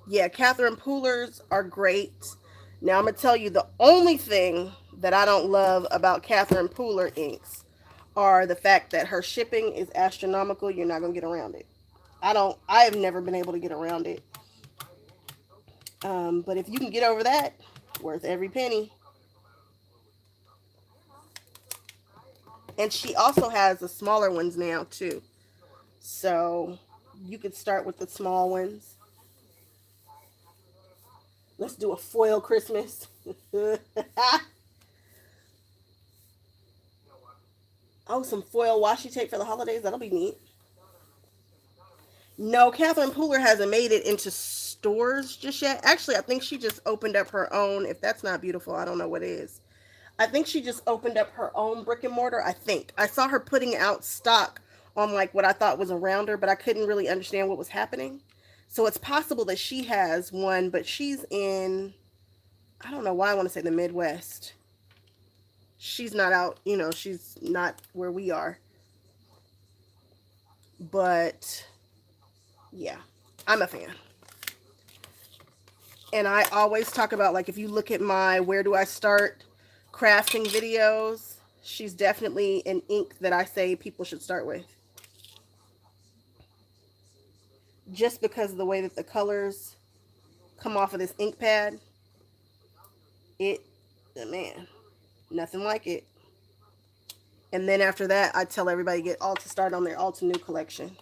Yeah, Catherine Poolers are great. Now I'm gonna tell you the only thing that I don't love about Catherine Pooler inks are the fact that her shipping is astronomical. You're not gonna get around it. I have never been able to get around it. But if you can get over that, worth every penny. And she also has the smaller ones now too. So you could start with the small ones. Let's do a foil Christmas. Oh, some foil washi tape for the holidays. That'll be neat. No, Catherine Pooler hasn't made it into stores just yet. Actually, I think she just opened up her own. If that's not beautiful, I don't know what is. I think she just opened up her own brick and mortar. I think I saw her putting out stock on like what I thought was around her, but I couldn't really understand what was happening. So it's possible that she has one, but she's in, I don't know why I want to say the Midwest. She's not out, she's not where we are. But yeah, I'm a fan. And I always talk about, like, if you look at my where do I start crafting videos, she's definitely an ink that I say people should start with. Just because of the way that the colors come off of this ink pad, it, man, nothing like it. And then after that, I tell everybody to get all to start on their Alta New collection.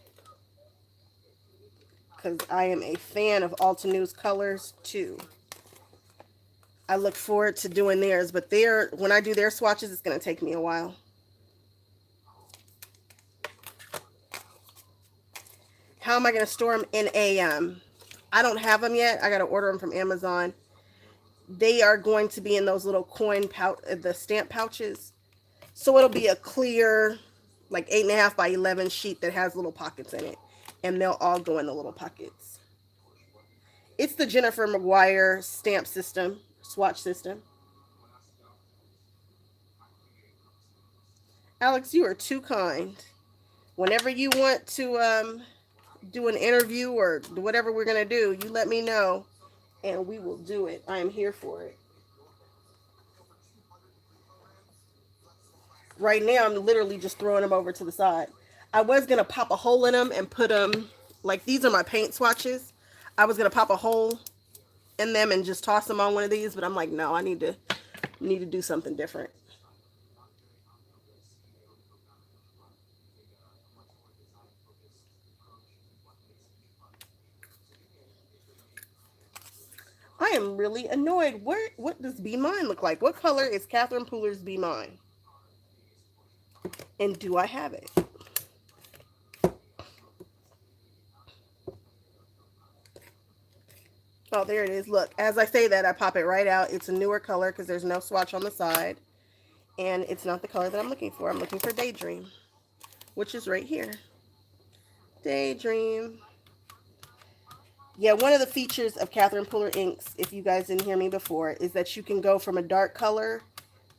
Because I am a fan of Alta New's colors too. I look forward to doing theirs, but when I do their swatches, it's going to take me a while. How am I going to store them in a, I don't have them yet. I got to order them from Amazon. They are going to be in those little coin pouch, the stamp pouches. So it'll be a clear, like 8.5 by 11 sheet that has little pockets in it. And they'll all go in the little pockets. It's the Jennifer Maguire stamp system, swatch system. Alex, you are too kind. Whenever you want to do an interview or whatever we're going to do, you let me know and we will do it. I am here for it. Right now, I'm literally just throwing them over to the side. I was going to pop a hole in them and put them, like, these are my paint swatches. I was going to pop a hole in them and just toss them on one of these, but I'm like, no, I need to do something different. I am really annoyed. What does Be Mine look like? What color is Catherine Pooler's Be Mine? And do I have it? Oh, there it is. Look, as I say that, I pop it right out. It's a newer color because there's no swatch on the side. And it's not the color that I'm looking for. I'm looking for Daydream, which is right here. Daydream. Yeah, one of the features of Catherine Pooler inks, if you guys didn't hear me before, is that you can go from a dark color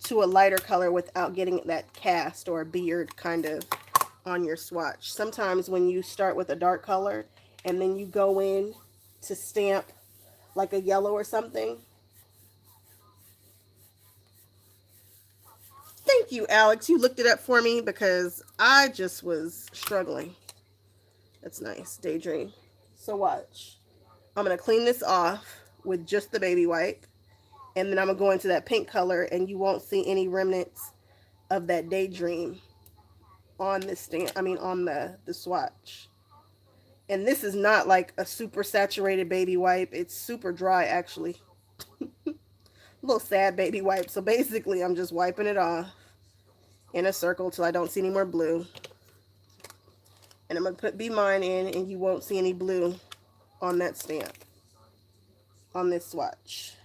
to a lighter color without getting that cast or beard kind of on your swatch. Sometimes when you start with a dark color and then you go in to stamp like a yellow or something. Thank you, Alex. You looked it up for me because I just was struggling. That's nice. Daydream. So watch. I'm going to clean this off with just the baby wipe. And then I'm going to go into that pink color and you won't see any remnants of that Daydream on this stamp. I mean, on the swatch. And this is not like a super saturated baby wipe. It's super dry, actually. A little sad baby wipe. So basically, I'm just wiping it off in a circle till I don't see any more blue. And I'm going to put Be Mine in and you won't see any blue on that stamp, on this swatch.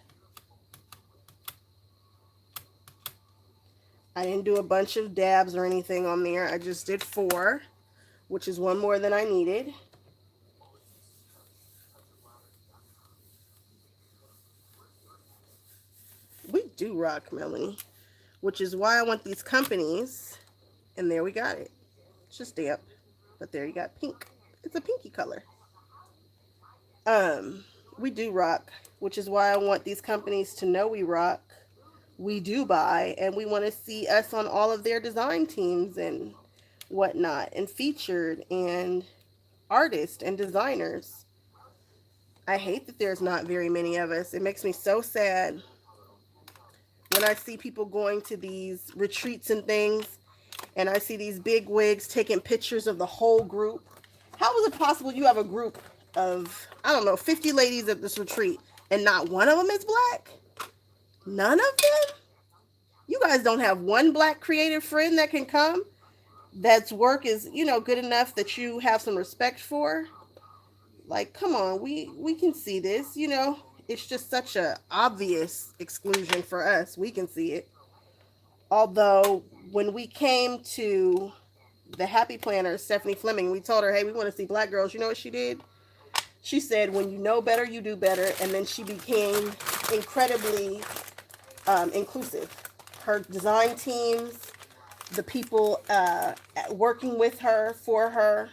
I didn't do a bunch of dabs or anything on there. I just did 4, which is one more than I needed. We do rock, Melanie, which is why I want these companies. And there we got it. It's just damp, but there you got pink. It's a pinky color. Um, we do rock, which is why I want these companies to know we rock. We do buy, and we want to see us on all of their design teams and whatnot, and featured, and artists and designers. I hate that there's not very many of us. It makes me so sad when I see people going to these retreats and things, and I see these big wigs taking pictures of the whole group. How is it possible you have a group of, I don't know, 50 ladies at this retreat and not one of them is black? None of them? You guys don't have one black creative friend that can come that's work is, good enough that you have some respect for? Like, come on, we can see this, It's just such a obvious exclusion for us. We can see it. Although when we came to the Happy Planner, Stephanie Fleming, we told her, hey, we want to see black girls. You know what she did? She said, when you know better, you do better. And then she became incredibly inclusive. Her design teams, the people working with her, for her,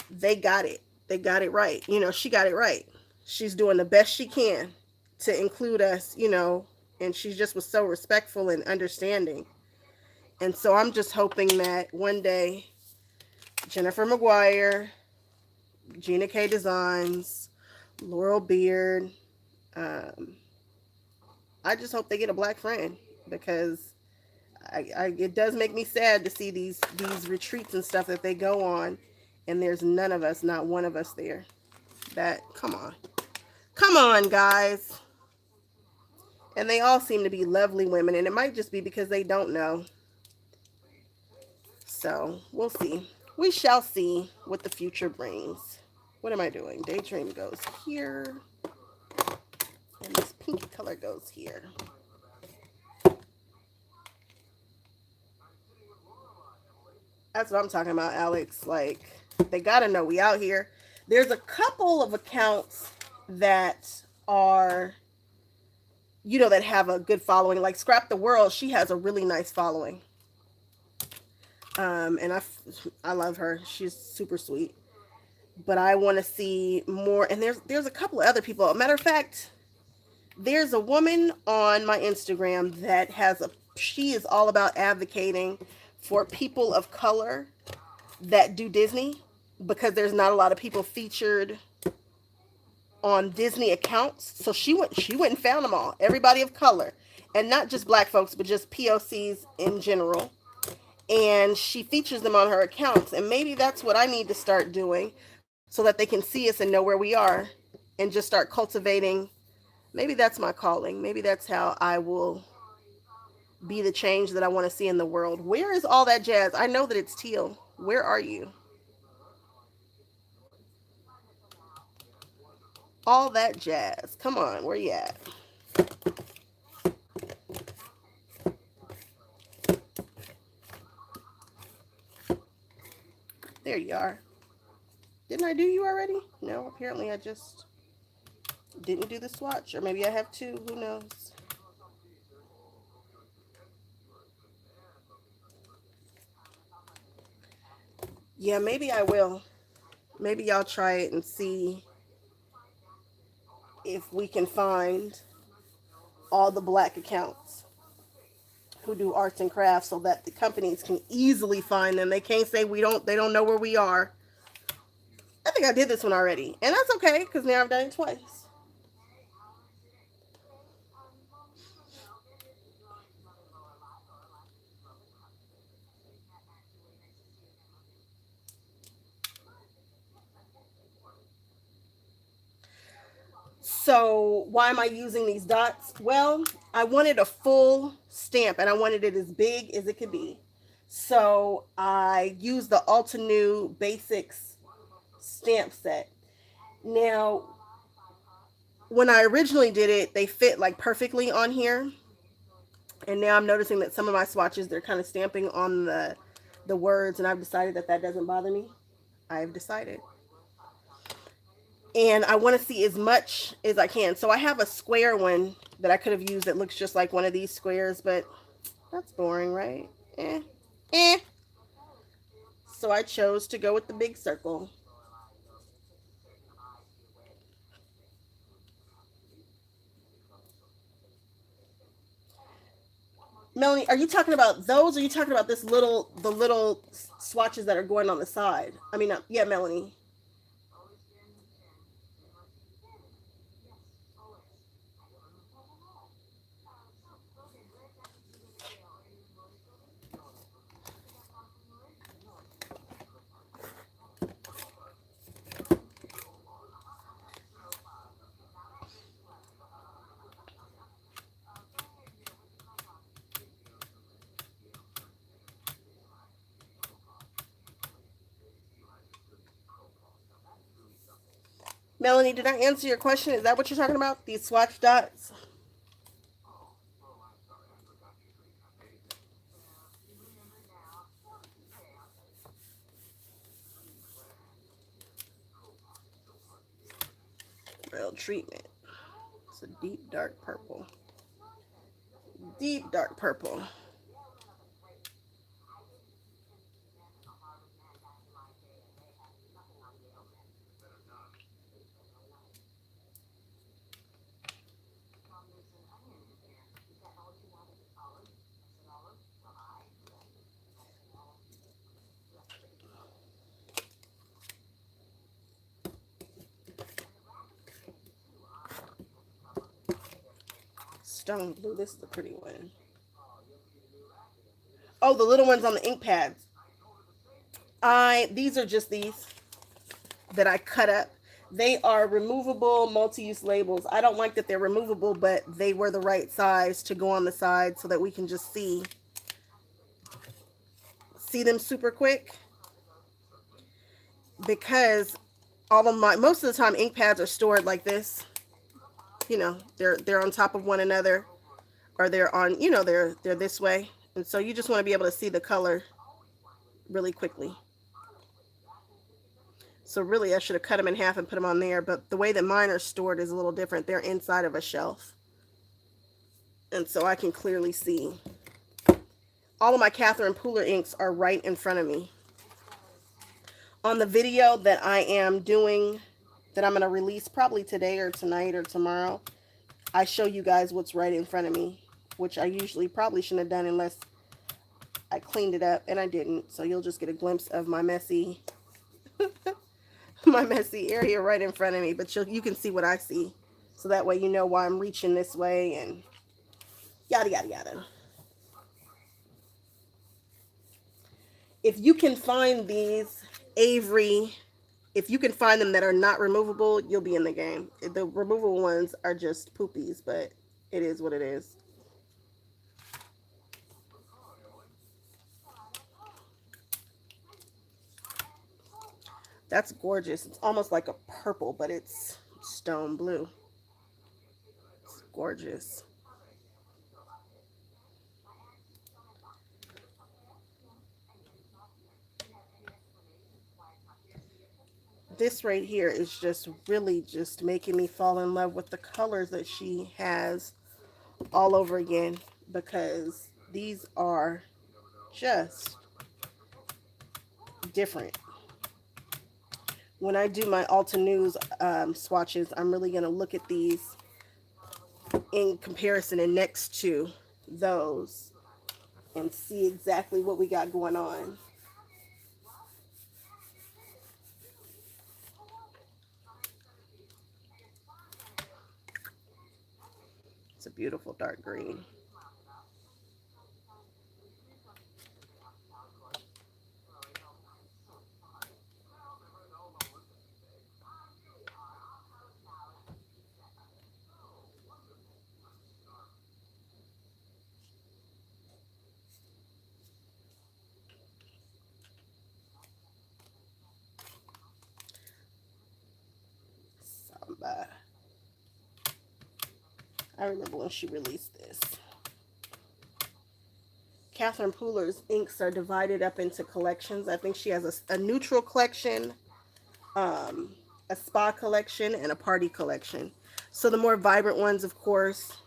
they got it. They got it right. She got it right. She's doing the best she can to include us, and she just was so respectful and understanding. And so I'm just hoping that one day Jennifer McGuire, Gina K Designs, Laurel Beard, I just hope they get a black friend, because it does make me sad to see these retreats and stuff that they go on, and there's none of us, not one of us there. Come on, guys. And they all seem to be lovely women, and it might just be because they don't know. So we'll see. We shall see what the future brings. What am I doing? Daydream goes here, and this pinky color goes here. That's what I'm talking about, Alex. Like, they gotta know we out here. There's a couple of accounts that are, that have a good following. Like Scrap the World, she has a really nice following. And I love her. She's super sweet. But I want to see more. And there's a couple of other people. A matter of fact, there's a woman on my Instagram that she is all about advocating for people of color that do Disney, because there's not a lot of people featured on Disney accounts. So she went and found them all, everybody of color, and not just black folks, but just POCs in general. And she features them on her accounts. And maybe that's what I need to start doing, so that they can see us and know where we are, and just start cultivating. Maybe that's my calling. Maybe that's how I will be the change that I want to see in the world. Where is all that jazz? I know that it's teal. Where are you? All that jazz. Come on, where you at? There you are. Didn't I do you already? No, apparently I just didn't do the swatch. Or maybe I have 2. Who knows? Yeah, maybe I will. Maybe I'll try it and see if we can find all the black accounts who do arts and crafts, so that the companies can easily find them. They can't say they don't know where we are. I think I did this one already, and that's okay, because now I've done it twice. So why am I using these dots? Well, I wanted a full stamp, and I wanted it as big as it could be. So I used the Altenew Basics stamp set. Now, when I originally did it, they fit like perfectly on here. And now I'm noticing that some of my swatches, they're kind of stamping on the words, and I've decided that that doesn't bother me. I've decided. And I want to see as much as I can. So I have a square one that I could have used that looks just like one of these squares, but that's boring, right? Eh. Eh. So I chose to go with the big circle. Melanie, are you talking about those, or are you talking about the little swatches that are going on the side? I mean, yeah, Melanie. Melanie, did I answer your question? Is that what you're talking about? These swatch dots? Real treatment. It's a deep dark purple. Deep dark purple. Stone blue. This is the pretty one. Oh, the little ones on the ink pads. These are just these that I cut up. They are removable multi-use labels. I don't like that they're removable, but they were the right size to go on the side so that we can just see them super quick. Because all of my most of the time ink pads are stored like this. You know, they're on top of one another, or they're on, they're this way. And so you just want to be able to see the color really quickly. So really, I should have cut them in half and put them on there. But the way that mine are stored is a little different. They're inside of a shelf. And so I can clearly see. All of my Catherine Pooler inks are right in front of me. On the video that I am doing, that I'm going to release probably today or tonight or tomorrow, I show you guys what's right in front of me, which I usually probably shouldn't have done unless I cleaned it up, and I didn't. So you'll just get a glimpse of my messy my messy area right in front of me, but you can see what I see. So that way you know why I'm reaching this way and yada, yada, yada. If you can find these Avery, if you can find them that are not removable, you'll be in the game. The removable ones are just poopies, but it is what it is. That's gorgeous. It's almost like a purple, but it's stone blue. It's gorgeous. This right here is just really just making me fall in love with the colors that she has all over again, because these are just different. When I do my Alta News swatches, I'm really going to look at these in comparison and next to those and see exactly what we got going on. It's a beautiful dark green. Samba. I remember when she released this. Catherine Pooler's inks are divided up into collections. I think she has a neutral collection, um, a spa collection, and a party collection. So the more vibrant ones, of course,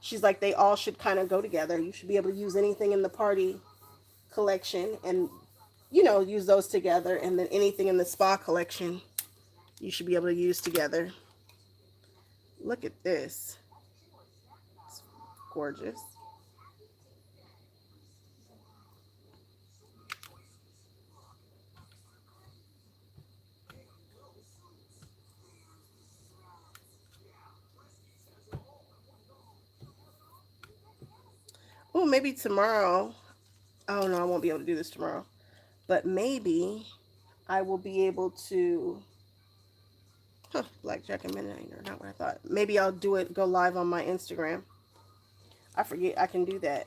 she's like they all should kind of go together. You should be able to use anything in the party collection and, you know, use those together, and then anything in the spa collection you should be able to use together. Look at this. It's gorgeous. Oh, maybe tomorrow. Oh no, I won't be able to do this tomorrow. But maybe I will be able to. Huh, Blackjack and Midnighter, not what I thought. Maybe I'll do it, go live on my Instagram. I forget I can do that.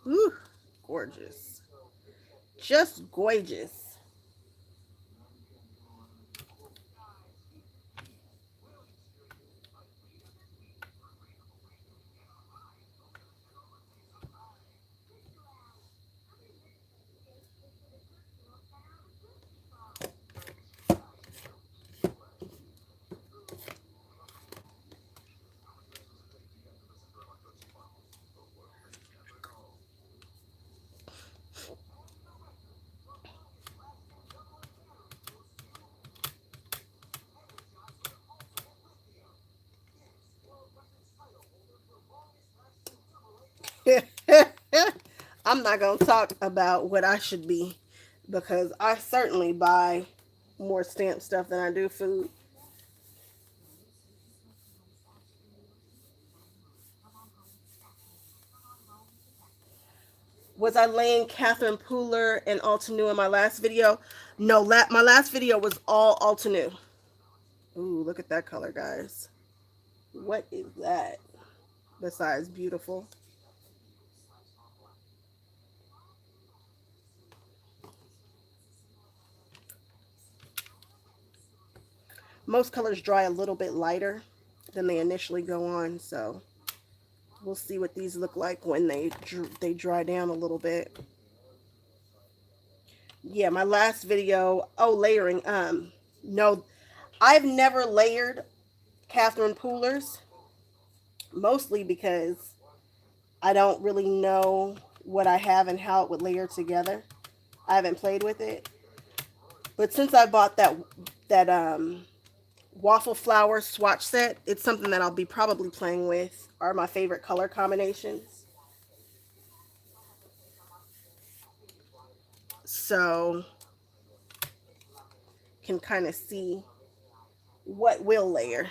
Ooh, gorgeous. Just gorgeous. I'm not going to talk about what I should be because I certainly buy more stamp stuff than I do food. Was I laying Catherine Pooler and Alta New in my last video? No, my last video was all Alta New. Ooh, look at that color, guys. What is that? Besides beautiful. Most colors dry a little bit lighter than they initially go on, so we'll see what these look like when they dry down a little bit. Yeah, my last video, oh, layering. No, I've never layered Catherine Poolers, mostly because I don't really know what I have and how it would layer together. I haven't played with it. But since I bought that waffle flower swatch set, it's something that I'll be probably playing with, are my favorite color combinations. So can kind of see what will layer.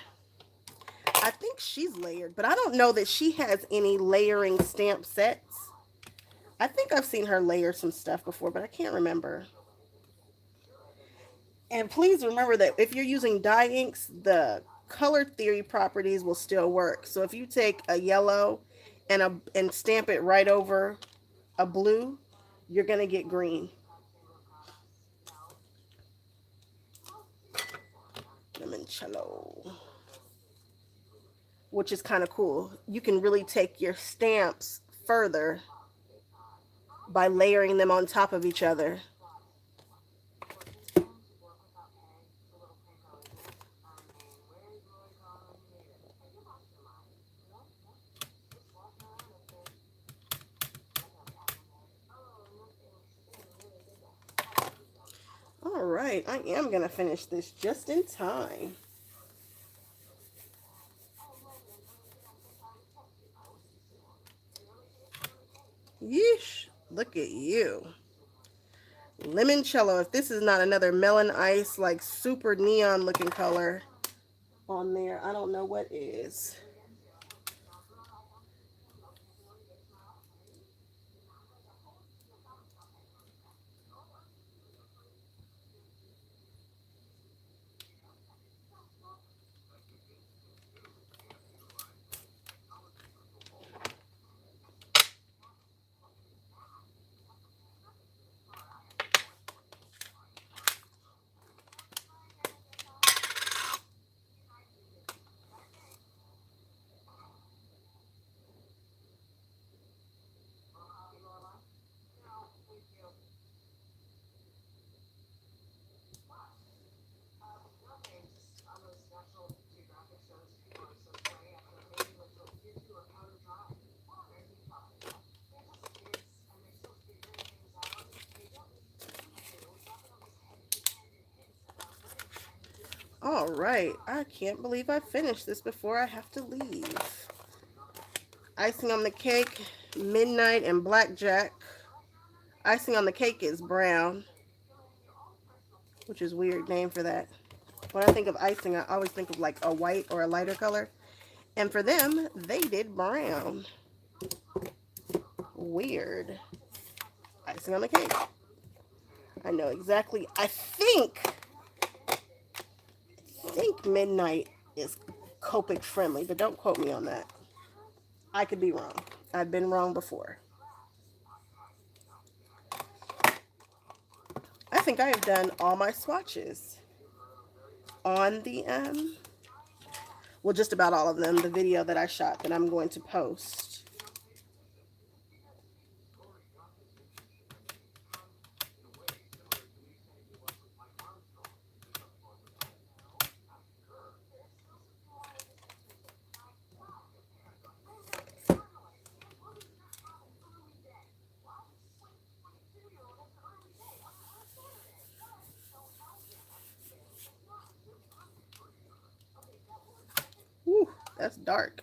I think she's layered, but I don't know that she has any layering stamp sets. I think I've seen her layer some stuff before, but I can't remember. And please remember that if you're using dye inks, the color theory properties will still work. So if you take a yellow and stamp it right over a blue, you're going to get green. Limoncello. Which is kind of cool. You can really take your stamps further by layering them on top of each other. All right, I am going to finish this just in time. Yeesh, look at you. Limoncello. If this is not another melon ice, like super neon looking color on there, I don't know what is. All right, I can't believe I finished this before I have to leave. Icing on the cake, midnight and blackjack. Icing on the cake is brown, which is a weird name for that. When I think of icing, I always think of like a white or a lighter color. And for them, they did brown. Weird. Icing on the cake. I know exactly. I think midnight is Copic friendly, but don't quote me on that. I could be wrong. I've been wrong before. I think I have done all my swatches on the well, just about all of them, the video that I shot that I'm going to post. Whew, that's dark.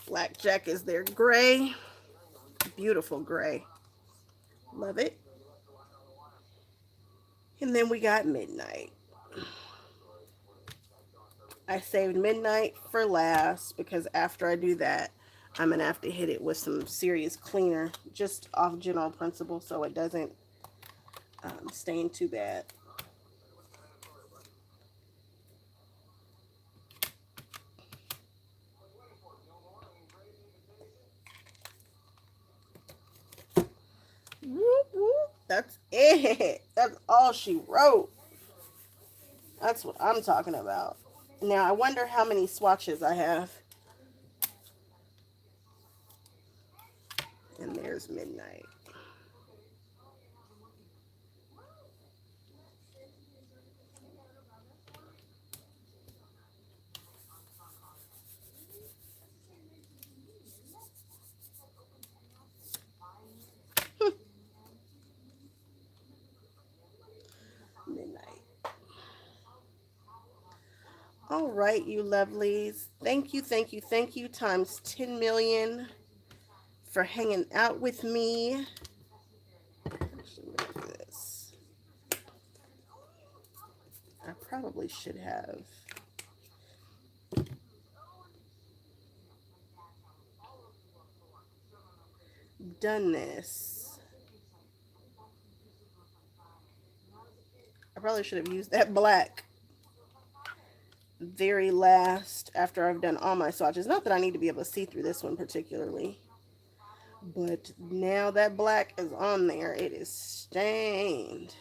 Blackjack is their gray. Beautiful gray. Love it. And then we got midnight. I saved midnight for last because after I do that, I'm going to have to hit it with some serious cleaner just off general principle so it doesn't stain too bad. Whoop, whoop. That's it. That's all she wrote. That's what I'm talking about. Now, I wonder how many swatches I have. And there's midnight. Midnight. All right, you lovelies. Thank you, thank you, thank you times 10 million for hanging out with me. Actually, look at this. I probably should have done this. I probably should have used that black very last after I've done all my swatches. Not that I need to be able to see through this one particularly. But now that black is on there, it is stained.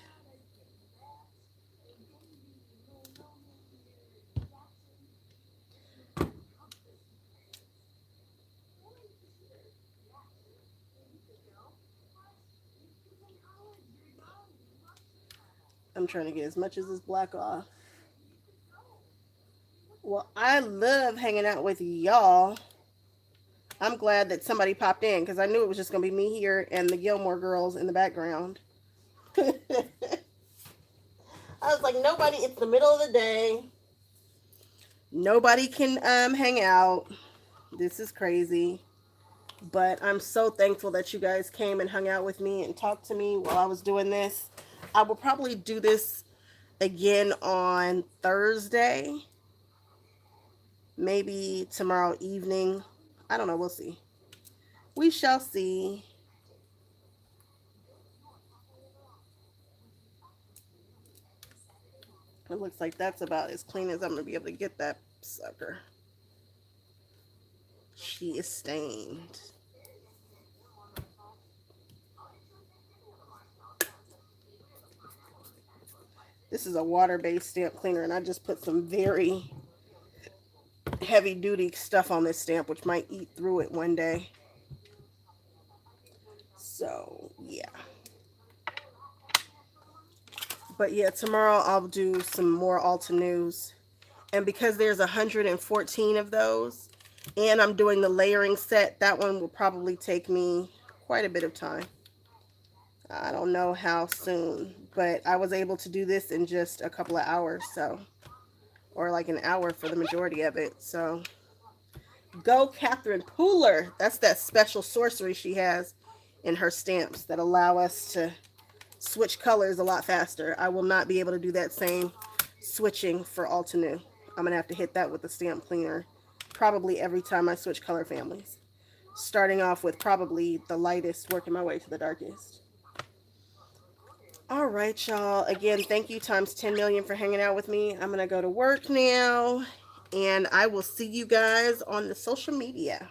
I'm trying to get as much of this black off. Well, I love hanging out with y'all. I'm glad that somebody popped in because I knew it was just going to be me here and the Gilmore girls in the background. I was like, nobody, it's the middle of the day. Nobody can hang out. This is crazy. But I'm so thankful that you guys came and hung out with me and talked to me while I was doing this. I will probably do this again on Thursday. Maybe tomorrow evening. I don't know. We'll see. We shall see. It looks like that's about as clean as I'm going to be able to get that sucker. She is stained. This is a water-based stamp cleaner, and I just put some very heavy-duty stuff on this stamp, which might eat through it one day. So, yeah. But yeah, tomorrow I'll do some more Alta News. And because there's 114 of those, and I'm doing the layering set, that one will probably take me quite a bit of time. I don't know how soon, but I was able to do this in just a couple of hours, so, or like an hour for the majority of it. So, go Catherine Pooler. That's that special sorcery she has in her stamps that allow us to switch colors a lot faster. I will not be able to do that same switching for Altenew. I'm going to have to hit that with the stamp cleaner probably every time I switch color families. Starting off with probably the lightest, working my way to the darkest. All right, y'all. Again, thank you times 10 million for hanging out with me. I'm going to go to work now, and I will see you guys on the social media.